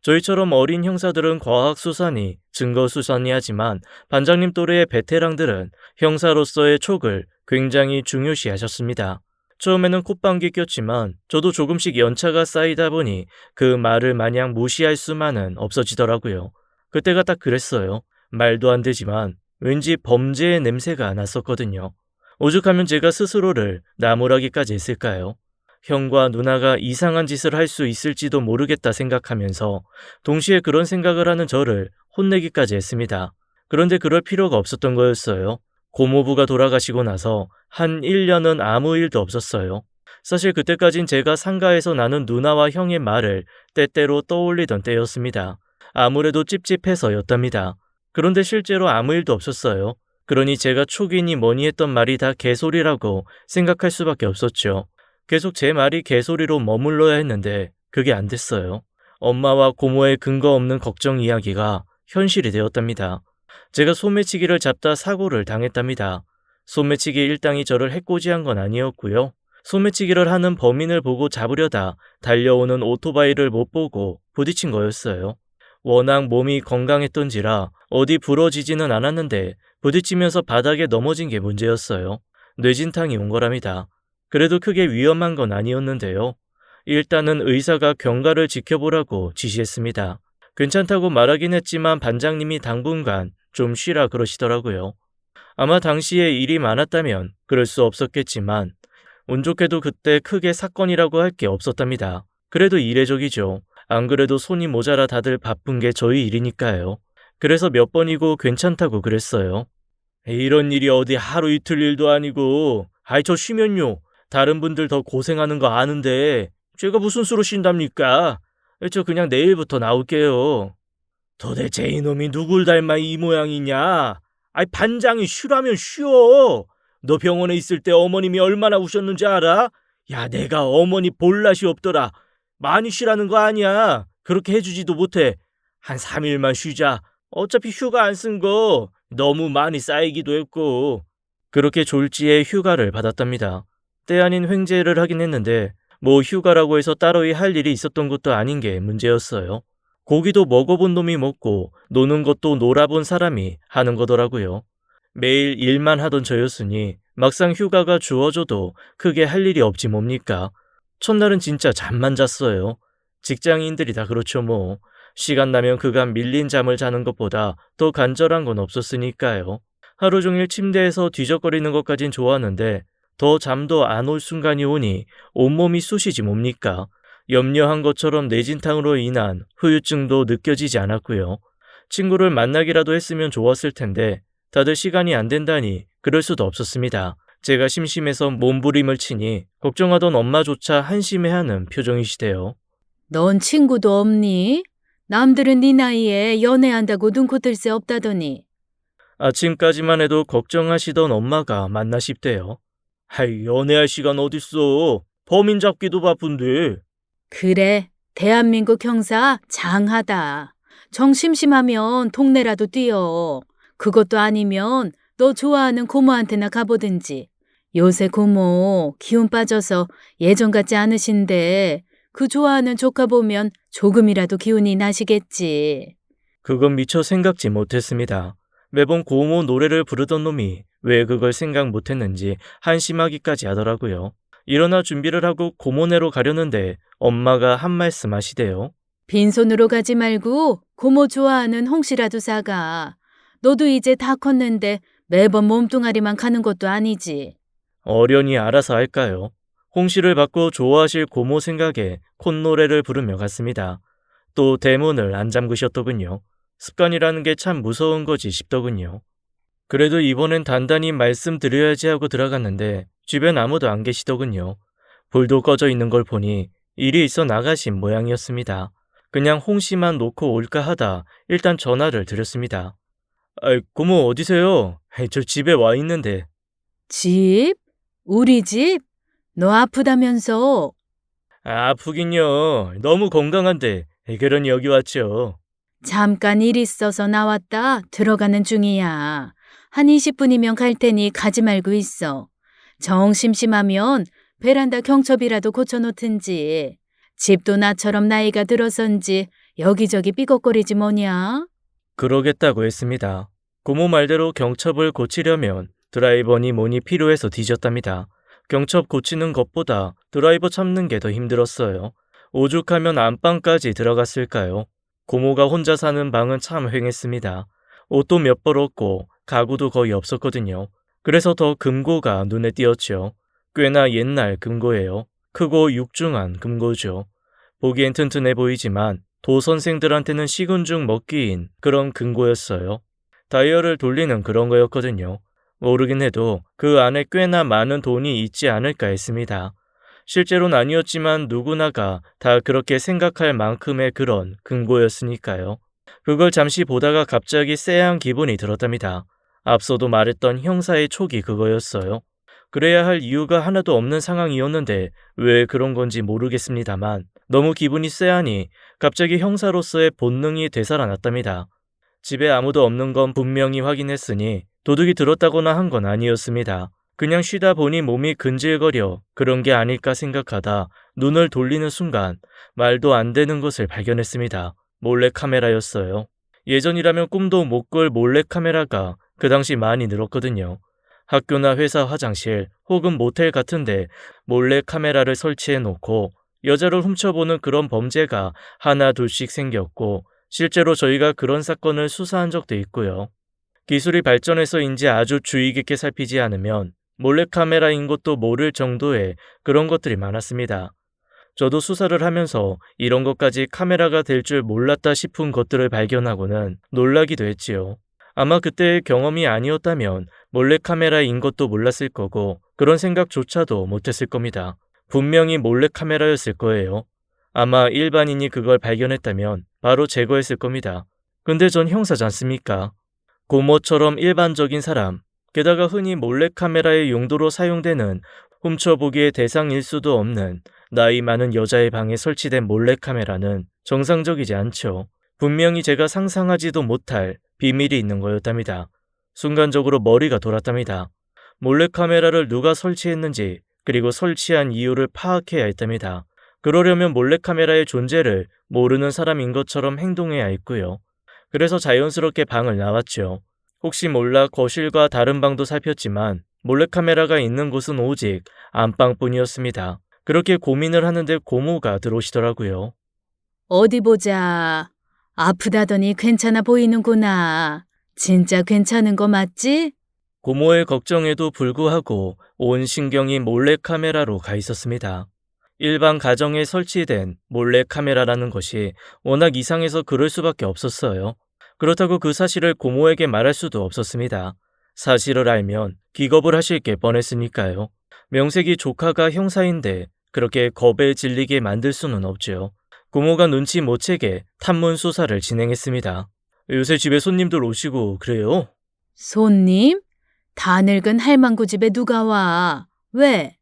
저희처럼 어린 형사들은 과학수사니 증거수사니 하지만 반장님 또래의 베테랑들은 형사로서의 촉을 굉장히 중요시하셨습니다. 처음에는 콧방귀 꼈지만 저도 조금씩 연차가 쌓이다 보니 그 말을 마냥 무시할 수만은 없어지더라고요. 그때가 딱 그랬어요. 말도 안 되지만 왠지 범죄의 냄새가 났었거든요. 오죽하면 제가 스스로를 나무라기까지 했을까요? 형과 누나가 이상한 짓을 할 수 있을지도 모르겠다 생각하면서 동시에 그런 생각을 하는 저를 혼내기까지 했습니다. 그런데 그럴 필요가 없었던 거였어요. 고모부가 돌아가시고 나서 한 1년은 아무 일도 없었어요. 사실 그때까진 제가 상가에서 나눈 누나와 형의 말을 때때로 떠올리던 때였습니다. 아무래도 찝찝해서였답니다. 그런데 실제로 아무 일도 없었어요. 그러니 제가 촉이니 뭐니 했던 말이 다 개소리라고 생각할 수밖에 없었죠. 계속 제 말이 개소리로 머물러야 했는데 그게 안 됐어요. 엄마와 고모의 근거 없는 걱정 이야기가 현실이 되었답니다. 제가 소매치기를 잡다 사고를 당했답니다. 소매치기 일당이 저를 해코지한 건 아니었고요. 소매치기를 하는 범인을 보고 잡으려다 달려오는 오토바이를 못 보고 부딪힌 거였어요. 워낙 몸이 건강했던지라 어디 부러지지는 않았는데 부딪히면서 바닥에 넘어진 게 문제였어요. 뇌진탕이 온 거랍니다. 그래도 크게 위험한 건 아니었는데요. 일단은 의사가 경과를 지켜보라고 지시했습니다. 괜찮다고 말하긴 했지만 반장님이 당분간 좀 쉬라 그러시더라고요. 아마 당시에 일이 많았다면 그럴 수 없었겠지만 운 좋게도 그때 크게 사건이라고 할 게 없었답니다. 그래도 이례적이죠. 안 그래도 손이 모자라 다들 바쁜 게 저희 일이니까요. 그래서 몇 번이고 괜찮다고 그랬어요. 이런 일이 어디 하루 이틀 일도 아니고 아이 저 쉬면요. 다른 분들 더 고생하는 거 아는데 제가 무슨 수로 쉰답니까? 저 그냥 내일부터 나올게요. 도대체 이놈이 누굴 닮아 이 모양이냐? 아이 반장이 쉬라면 쉬어. 너 병원에 있을 때 어머님이 얼마나 우셨는지 알아? 야 내가 어머니 볼 낯이 없더라. 많이 쉬라는 거 아니야. 그렇게 해주지도 못해. 한 3일만 쉬자. 어차피 휴가 안 쓴 거 너무 많이 쌓이기도 했고. 그렇게 졸지에 휴가를 받았답니다. 때 아닌 횡재를 하긴 했는데 뭐 휴가라고 해서 따로이 할 일이 있었던 것도 아닌 게 문제였어요. 고기도 먹어본 놈이 먹고 노는 것도 놀아본 사람이 하는 거더라고요. 매일 일만 하던 저였으니 막상 휴가가 주어져도 크게 할 일이 없지 뭡니까. 첫날은 진짜 잠만 잤어요. 직장인들이 다 그렇죠 뭐. 시간 나면 그간 밀린 잠을 자는 것보다 더 간절한 건 없었으니까요. 하루 종일 침대에서 뒤적거리는 것까진 좋았는데 더 잠도 안 올 순간이 오니 온몸이 쑤시지 뭡니까? 염려한 것처럼 뇌진탕으로 인한 후유증도 느껴지지 않았고요. 친구를 만나기라도 했으면 좋았을 텐데 다들 시간이 안 된다니 그럴 수도 없었습니다. 제가 심심해서 몸부림을 치니 걱정하던 엄마조차 한심해하는 표정이시대요.
넌 친구도 없니? 남들은 네 나이에 연애한다고 눈코 뜰 새 없다더니.
아침까지만 해도 걱정하시던 엄마가 맞나 싶대요. 하이, 연애할 시간 어딨어. 범인 잡기도 바쁜데.
그래, 대한민국 형사 장하다. 정 심심하면 동네라도 뛰어. 그것도 아니면 너 좋아하는 고모한테나 가보든지. 요새 고모 기운 빠져서 예전 같지 않으신데 그 좋아하는 조카 보면 조금이라도 기운이 나시겠지.
그건 미처 생각지 못했습니다. 매번 고모 노래를 부르던 놈이 왜 그걸 생각 못했는지 한심하기까지 하더라고요. 일어나 준비를 하고 고모네로 가려는데 엄마가 한 말씀 하시대요.
빈손으로 가지 말고 고모 좋아하는 홍시라도 사가. 너도 이제 다 컸는데 매번 몸뚱아리만 가는 것도 아니지.
어련히 알아서 할까요? 홍시를 받고 좋아하실 고모 생각에 콧노래를 부르며 갔습니다. 또 대문을 안 잠그셨더군요. 습관이라는 게 참 무서운 거지 싶더군요. 그래도 이번엔 단단히 말씀드려야지 하고 들어갔는데 주변 아무도 안 계시더군요. 불도 꺼져 있는 걸 보니 일이 있어 나가신 모양이었습니다. 그냥 홍시만 놓고 올까 하다 일단 전화를 드렸습니다. 고모 어디세요? 저 집에 와 있는데.
집? 우리 집? 너 아프다면서?
아프긴요. 너무 건강한데 그러니 여기 왔죠.
잠깐 일 있어서 나왔다 들어가는 중이야. 한 20분이면 갈 테니 가지 말고 있어. 정 심심하면 베란다 경첩이라도 고쳐놓든지. 집도 나처럼 나이가 들어선지 여기저기 삐걱거리지 뭐냐?
그러겠다고 했습니다. 고모 말대로 경첩을 고치려면 드라이버니 뭐니 필요해서 뒤졌답니다. 경첩 고치는 것보다 드라이버 찾는 게 더 힘들었어요. 오죽하면 안방까지 들어갔을까요? 고모가 혼자 사는 방은 참 휑했습니다. 옷도 몇 벌 없고 가구도 거의 없었거든요. 그래서 더 금고가 눈에 띄었죠. 꽤나 옛날 금고예요. 크고 육중한 금고죠. 보기엔 튼튼해 보이지만 도 선생들한테는 식은 죽 먹기인 그런 금고였어요. 다이얼을 돌리는 그런 거였거든요. 모르긴 해도 그 안에 꽤나 많은 돈이 있지 않을까 했습니다. 실제로는 아니었지만 누구나가 다 그렇게 생각할 만큼의 그런 금고였으니까요. 그걸 잠시 보다가 갑자기 쎄한 기분이 들었답니다. 앞서도 말했던 형사의 촉이 그거였어요. 그래야 할 이유가 하나도 없는 상황이었는데 왜 그런 건지 모르겠습니다만 너무 기분이 쎄하니 갑자기 형사로서의 본능이 되살아났답니다. 집에 아무도 없는 건 분명히 확인했으니 도둑이 들었다거나 한 건 아니었습니다. 그냥 쉬다 보니 몸이 근질거려 그런 게 아닐까 생각하다 눈을 돌리는 순간 말도 안 되는 것을 발견했습니다. 몰래카메라였어요. 예전이라면 꿈도 못 꿀 몰래카메라가 그 당시 많이 늘었거든요. 학교나 회사 화장실 혹은 모텔 같은데 몰래카메라를 설치해 놓고 여자를 훔쳐보는 그런 범죄가 하나 둘씩 생겼고 실제로 저희가 그런 사건을 수사한 적도 있고요. 기술이 발전해서인지 아주 주의 깊게 살피지 않으면 몰래카메라인 것도 모를 정도의 그런 것들이 많았습니다. 저도 수사를 하면서 이런 것까지 카메라가 될 줄 몰랐다 싶은 것들을 발견하고는 놀라기도 했지요. 아마 그때의 경험이 아니었다면 몰래카메라인 것도 몰랐을 거고 그런 생각조차도 못했을 겁니다. 분명히 몰래카메라였을 거예요. 아마 일반인이 그걸 발견했다면 바로 제거했을 겁니다. 근데 전 형사지 않습니까? 고모처럼 일반적인 사람, 게다가 흔히 몰래카메라의 용도로 사용되는 훔쳐보기의 대상일 수도 없는 나이 많은 여자의 방에 설치된 몰래카메라는 정상적이지 않죠. 분명히 제가 상상하지도 못할 비밀이 있는 거였답니다. 순간적으로 머리가 돌았답니다. 몰래카메라를 누가 설치했는지 그리고 설치한 이유를 파악해야 했답니다. 그러려면 몰래카메라의 존재를 모르는 사람인 것처럼 행동해야 했고요. 그래서 자연스럽게 방을 나왔죠. 혹시 몰라 거실과 다른 방도 살폈지만 몰래카메라가 있는 곳은 오직 안방뿐이었습니다. 그렇게 고민을 하는데 고모가 들어오시더라고요.
어디 보자. 아프다더니 괜찮아 보이는구나. 진짜 괜찮은 거 맞지?
고모의 걱정에도 불구하고 온 신경이 몰래카메라로 가 있었습니다. 일반 가정에 설치된 몰래카메라라는 것이 워낙 이상해서 그럴 수밖에 없었어요. 그렇다고 그 사실을 고모에게 말할 수도 없었습니다. 사실을 알면 기겁을 하실 게 뻔했으니까요. 명색이 조카가 형사인데 그렇게 겁에 질리게 만들 수는 없죠. 고모가 눈치 못 채게 탐문 수사를 진행했습니다. 요새 집에 손님들 오시고 그래요?
손님? 다 늙은 할망구 집에 누가 와? 왜?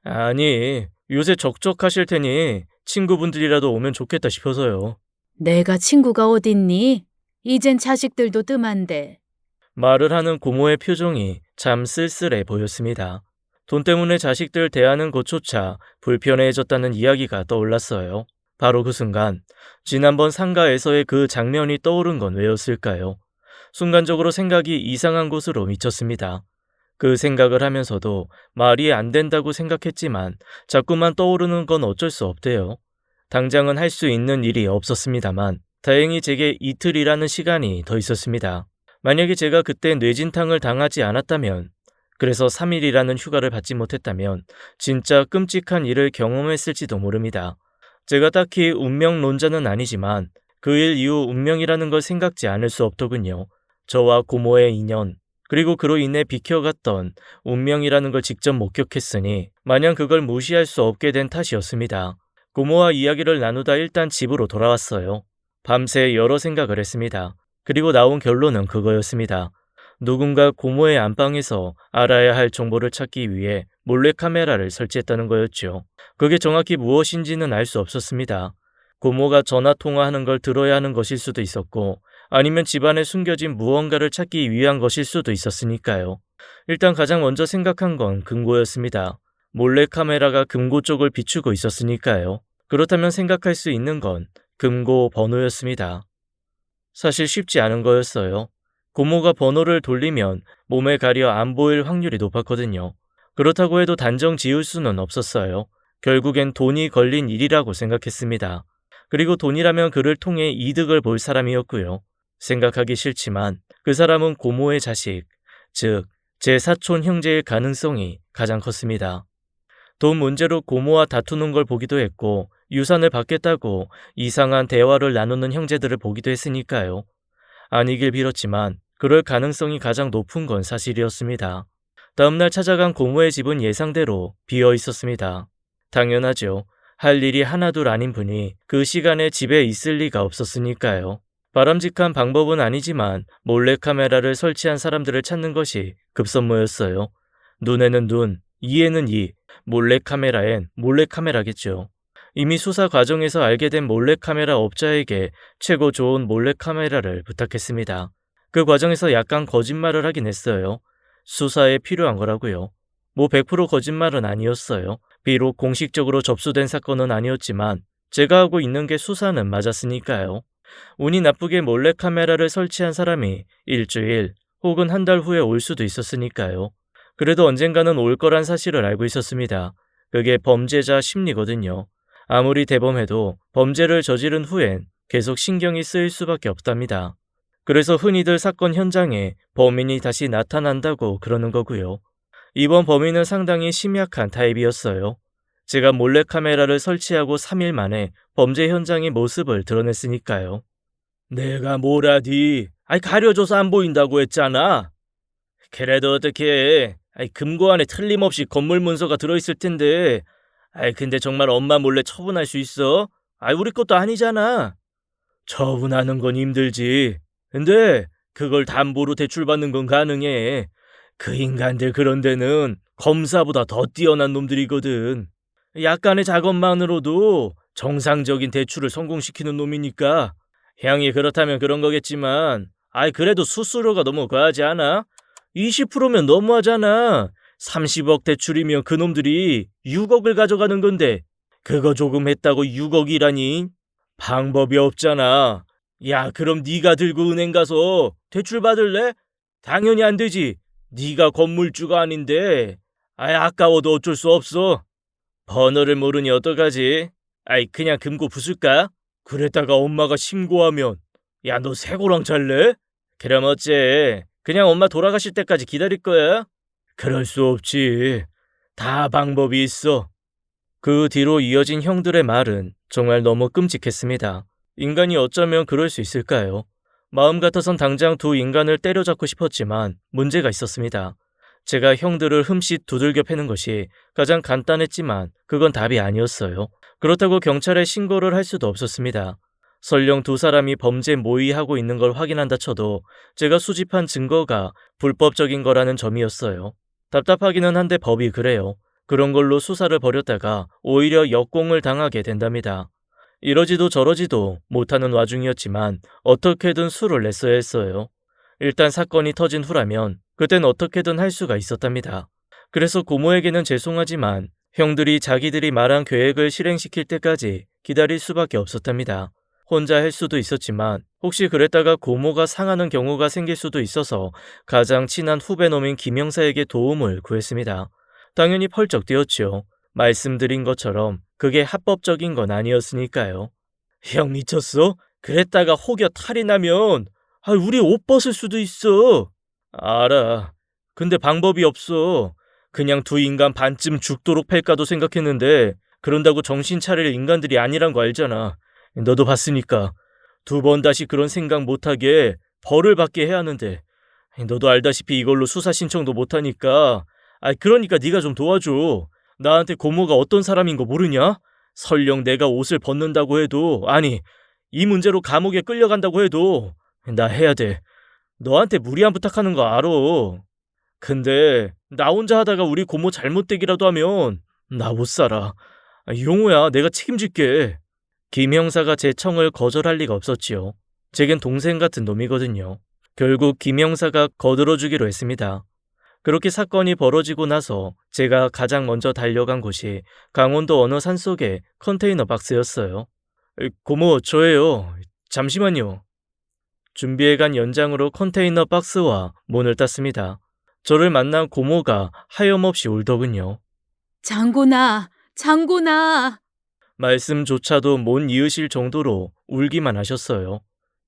아니, 요새 적적하실 테니 친구분들이라도 오면 좋겠다 싶어서요.
내가 친구가 어딨니? 이젠 자식들도 뜸한데.
말을 하는 고모의 표정이 참 쓸쓸해 보였습니다. 돈 때문에 자식들 대하는 것조차 불편해졌다는 이야기가 떠올랐어요. 바로 그 순간, 지난번 상가에서의 그 장면이 떠오른 건 왜였을까요? 순간적으로 생각이 이상한 곳으로 미쳤습니다. 그 생각을 하면서도 말이 안 된다고 생각했지만 자꾸만 떠오르는 건 어쩔 수 없대요. 당장은 할 수 있는 일이 없었습니다만 다행히 제게 이틀이라는 시간이 더 있었습니다. 만약에 제가 그때 뇌진탕을 당하지 않았다면, 그래서 3일이라는 휴가를 받지 못했다면 진짜 끔찍한 일을 경험했을지도 모릅니다. 제가 딱히 운명론자는 아니지만 그 일 이후 운명이라는 걸 생각지 않을 수 없더군요. 저와 고모의 인연, 그리고 그로 인해 비켜갔던 운명이라는 걸 직접 목격했으니 마냥 그걸 무시할 수 없게 된 탓이었습니다. 고모와 이야기를 나누다 일단 집으로 돌아왔어요. 밤새 여러 생각을 했습니다. 그리고 나온 결론은 그거였습니다. 누군가 고모의 안방에서 알아야 할 정보를 찾기 위해 몰래카메라를 설치했다는 거였죠. 그게 정확히 무엇인지는 알 수 없었습니다. 고모가 전화 통화하는 걸 들어야 하는 것일 수도 있었고, 아니면 집안에 숨겨진 무언가를 찾기 위한 것일 수도 있었으니까요. 일단 가장 먼저 생각한 건 금고였습니다. 몰래카메라가 금고 쪽을 비추고 있었으니까요. 그렇다면 생각할 수 있는 건 금고 번호였습니다. 사실 쉽지 않은 거였어요. 고모가 번호를 돌리면 몸에 가려 안 보일 확률이 높았거든요. 그렇다고 해도 단정 지을 수는 없었어요. 결국엔 돈이 걸린 일이라고 생각했습니다. 그리고 돈이라면 그를 통해 이득을 볼 사람이었고요. 생각하기 싫지만 그 사람은 고모의 자식, 즉 제 사촌 형제일 가능성이 가장 컸습니다. 돈 문제로 고모와 다투는 걸 보기도 했고, 유산을 받겠다고 이상한 대화를 나누는 형제들을 보기도 했으니까요. 아니길 빌었지만 그럴 가능성이 가장 높은 건 사실이었습니다. 다음날 찾아간 고모의 집은 예상대로 비어 있었습니다. 당연하죠. 할 일이 하나둘 아닌 분이 그 시간에 집에 있을 리가 없었으니까요. 바람직한 방법은 아니지만 몰래카메라를 설치한 사람들을 찾는 것이 급선무였어요. 눈에는 눈, 이에는 이, 몰래카메라엔 몰래카메라겠죠. 이미 수사 과정에서 알게 된 몰래카메라 업자에게 최고 좋은 몰래카메라를 부탁했습니다. 그 과정에서 약간 거짓말을 하긴 했어요. 수사에 필요한 거라고요. 뭐 100% 거짓말은 아니었어요. 비록 공식적으로 접수된 사건은 아니었지만 제가 하고 있는 게 수사는 맞았으니까요. 운이 나쁘게 몰래카메라를 설치한 사람이 일주일 혹은 한 달 후에 올 수도 있었으니까요. 그래도 언젠가는 올 거란 사실을 알고 있었습니다. 그게 범죄자 심리거든요. 아무리 대범해도 범죄를 저지른 후엔 계속 신경이 쓰일 수밖에 없답니다. 그래서 흔히들 사건 현장에 범인이 다시 나타난다고 그러는 거고요. 이번 범인은 상당히 심약한 타입이었어요. 제가 몰래카메라를 설치하고 3일 만에 범죄 현장의 모습을 드러냈으니까요. 내가 뭐라디? 가려줘서 안 보인다고 했잖아. 그래도 어떡해. 금고 안에 틀림없이 건물 문서가 들어있을 텐데. 근데 정말 엄마 몰래 처분할 수 있어? 우리 것도 아니잖아. 처분하는 건 힘들지. 근데 그걸 담보로 대출받는 건 가능해. 그 인간들 그런 데는 검사보다 더 뛰어난 놈들이거든. 약간의 작업만으로도 정상적인 대출을 성공시키는 놈이니까. 향이 그렇다면 그런 거겠지만 그래도 수수료가 너무 과하지 않아? 20%면 너무하잖아. 30억 대출이면 그놈들이 6억을 가져가는 건데 그거 조금 했다고 6억이라니? 방법이 없잖아. 야, 그럼 네가 들고 은행 가서 대출 받을래? 당연히 안 되지. 네가 건물주가 아닌데. 아까워도 어쩔 수 없어. 번호를 모르니 어떡하지? 그냥 금고 부술까? 그랬다가 엄마가 신고하면 야, 너 새고랑 잘래? 그럼 어째? 그냥 엄마 돌아가실 때까지 기다릴 거야? 그럴 수 없지. 다 방법이 있어. 그 뒤로 이어진 형들의 말은 정말 너무 끔찍했습니다. 인간이 어쩌면 그럴 수 있을까요? 마음 같아선 당장 두 인간을 때려잡고 싶었지만 문제가 있었습니다. 제가 형들을 흠칫 두들겨 패는 것이 가장 간단했지만 그건 답이 아니었어요. 그렇다고 경찰에 신고를 할 수도 없었습니다. 설령 두 사람이 범죄 모의하고 있는 걸 확인한다 쳐도 제가 수집한 증거가 불법적인 거라는 점이었어요. 답답하기는 한데 법이 그래요. 그런 걸로 수사를 벌였다가 오히려 역공을 당하게 된답니다. 이러지도 저러지도 못하는 와중이었지만 어떻게든 수를 냈어야 했어요. 일단 사건이 터진 후라면 그땐 어떻게든 할 수가 있었답니다. 그래서 고모에게는 죄송하지만 형들이 자기들이 말한 계획을 실행시킬 때까지 기다릴 수밖에 없었답니다. 혼자 할 수도 있었지만 혹시 그랬다가 고모가 상하는 경우가 생길 수도 있어서 가장 친한 후배놈인 김형사에게 도움을 구했습니다. 당연히 펄쩍 뛰었죠. 말씀드린 것처럼 그게 합법적인 건 아니었으니까요. 형 미쳤어? 그랬다가 혹여 탈이 나면 우리 옷 벗을 수도 있어. 알아. 근데 방법이 없어. 그냥 두 인간 반쯤 죽도록 팰까도 생각했는데 그런다고 정신 차릴 인간들이 아니란 거 알잖아. 너도 봤으니까. 두 번 다시 그런 생각 못하게 벌을 받게 해야 하는데 너도 알다시피 이걸로 수사 신청도 못하니까 그러니까 네가 좀 도와줘. 나한테 고모가 어떤 사람인 거 모르냐? 설령 내가 옷을 벗는다고 해도 이 문제로 감옥에 끌려간다고 해도 나 해야 돼. 너한테 무리한 부탁하는 거 알아. 근데 나 혼자 하다가 우리 고모 잘못되기라도 하면 나 못 살아. 용호야, 내가 책임질게. 김 형사가 제 청을 거절할 리가 없었지요. 제겐 동생 같은 놈이거든요. 결국 김 형사가 거들어주기로 했습니다. 그렇게 사건이 벌어지고 나서 제가 가장 먼저 달려간 곳이 강원도 어느 산속의 컨테이너 박스였어요. 고모, 저예요. 잠시만요. 준비해간 연장으로 컨테이너 박스와 문을 땄습니다. 저를 만난 고모가 하염없이 울더군요.
장군아, 장군아.
말씀조차도 못 이으실 정도로 울기만 하셨어요.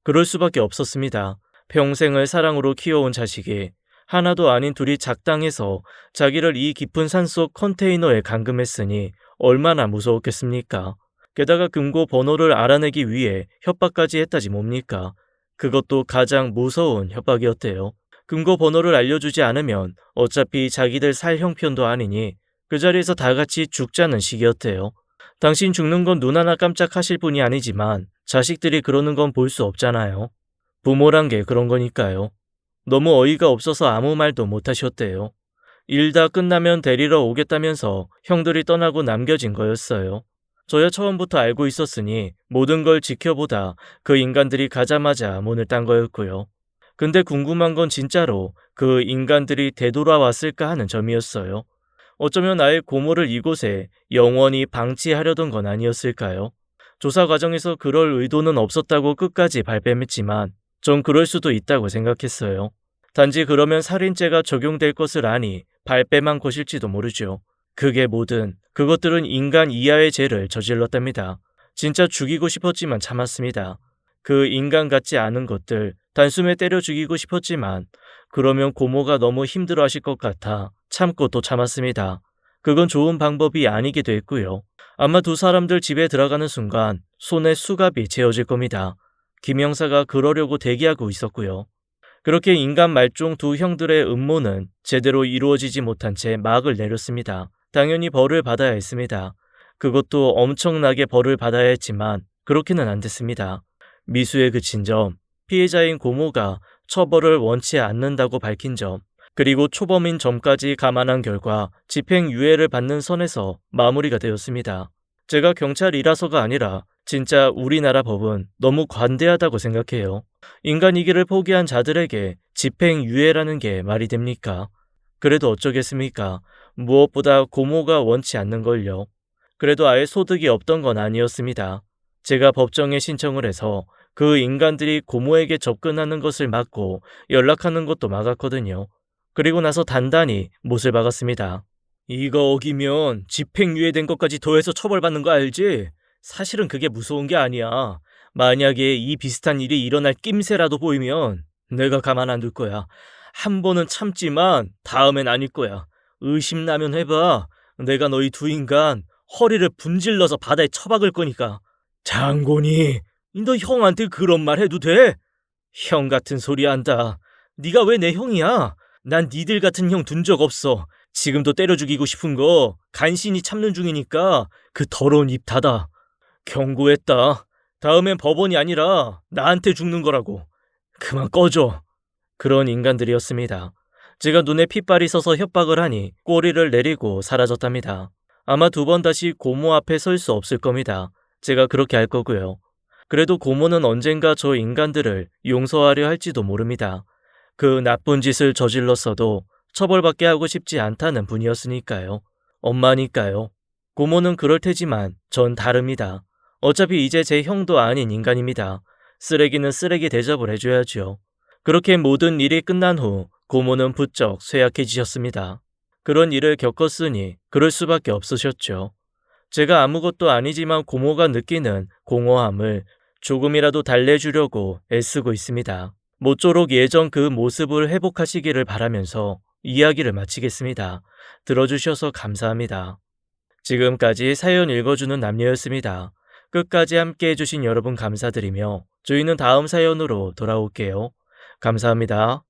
그럴 수밖에 없었습니다. 평생을 사랑으로 키워온 자식이 하나도 아닌 둘이 작당해서 자기를 이 깊은 산속 컨테이너에 감금했으니 얼마나 무서웠겠습니까? 게다가 금고 번호를 알아내기 위해 협박까지 했다지 뭡니까? 그것도 가장 무서운 협박이었대요. 금고 번호를 알려주지 않으면 어차피 자기들 살 형편도 아니니 그 자리에서 다 같이 죽자는 식이었대요. 당신 죽는 건 눈 하나 깜짝하실 분이 아니지만 자식들이 그러는 건 볼 수 없잖아요. 부모란 게 그런 거니까요. 너무 어이가 없어서 아무 말도 못 하셨대요. 일 다 끝나면 데리러 오겠다면서 형들이 떠나고 남겨진 거였어요. 저야 처음부터 알고 있었으니 모든 걸 지켜보다 그 인간들이 가자마자 문을 딴 거였고요. 근데 궁금한 건 진짜로 그 인간들이 되돌아왔을까 하는 점이었어요. 어쩌면 아예 고모를 이곳에 영원히 방치하려던 건 아니었을까요? 조사 과정에서 그럴 의도는 없었다고 끝까지 발뺌했지만 전 그럴 수도 있다고 생각했어요. 단지 그러면 살인죄가 적용될 것을 아니 발뺌한 것일지도 모르죠. 그게 뭐든 그것들은 인간 이하의 죄를 저질렀답니다. 진짜 죽이고 싶었지만 참았습니다. 그 인간 같지 않은 것들 단숨에 때려 죽이고 싶었지만 그러면 고모가 너무 힘들어하실 것 같아 참고 또 참았습니다. 그건 좋은 방법이 아니기도 했고요. 아마 두 사람들 집에 들어가는 순간 손에 수갑이 채워질 겁니다. 김 형사가 그러려고 대기하고 있었고요. 그렇게 인간 말종 두 형들의 음모는 제대로 이루어지지 못한 채 막을 내렸습니다. 당연히 벌을 받아야 했습니다. 그것도 엄청나게 벌을 받아야 했지만 그렇게는 안 됐습니다. 미수에 그친 점, 피해자인 고모가 처벌을 원치 않는다고 밝힌 점, 그리고 초범인 점까지 감안한 결과 집행유예를 받는 선에서 마무리가 되었습니다. 제가 경찰이라서가 아니라 진짜 우리나라 법은 너무 관대하다고 생각해요. 인간이기를 포기한 자들에게 집행유예라는 게 말이 됩니까? 그래도 어쩌겠습니까? 무엇보다 고모가 원치 않는 걸요. 그래도 아예 소득이 없던 건 아니었습니다. 제가 법정에 신청을 해서 그 인간들이 고모에게 접근하는 것을 막고 연락하는 것도 막았거든요. 그리고 나서 단단히 못을 박았습니다. 이거 어기면 집행유예된 것까지 더해서 처벌받는 거 알지? 사실은 그게 무서운 게 아니야. 만약에 이 비슷한 일이 일어날 낌새라도 보이면 내가 가만 안 둘 거야. 한 번은 참지만 다음엔 아닐 거야. 의심나면 해봐. 내가 너희 두 인간 허리를 분질러서 바다에 처박을 거니까. 장곤이, 너 형한테 그런 말 해도 돼? 형 같은 소리 한다. 네가 왜 내 형이야? 난 니들 같은 형 둔 적 없어. 지금도 때려 죽이고 싶은 거 간신히 참는 중이니까 그 더러운 입 닫아. 경고했다. 다음엔 법원이 아니라 나한테 죽는 거라고. 그만 꺼져. 그런 인간들이었습니다. 제가 눈에 핏발이 서서 협박을 하니 꼬리를 내리고 사라졌답니다. 아마 두 번 다시 고모 앞에 설 수 없을 겁니다. 제가 그렇게 할 거고요. 그래도 고모는 언젠가 저 인간들을 용서하려 할지도 모릅니다. 그 나쁜 짓을 저질렀어도 처벌받게 하고 싶지 않다는 분이었으니까요. 엄마니까요. 고모는 그럴 테지만 전 다릅니다. 어차피 이제 제 형도 아닌 인간입니다. 쓰레기는 쓰레기 대접을 해줘야죠. 그렇게 모든 일이 끝난 후 고모는 부쩍 쇠약해지셨습니다. 그런 일을 겪었으니 그럴 수밖에 없으셨죠. 제가 아무것도 아니지만 고모가 느끼는 공허함을 조금이라도 달래주려고 애쓰고 있습니다. 모쪼록 예전 그 모습을 회복하시기를 바라면서 이야기를 마치겠습니다. 들어주셔서 감사합니다. 지금까지 사연 읽어주는 남녀였습니다. 끝까지 함께 해주신 여러분 감사드리며 저희는 다음 사연으로 돌아올게요. 감사합니다.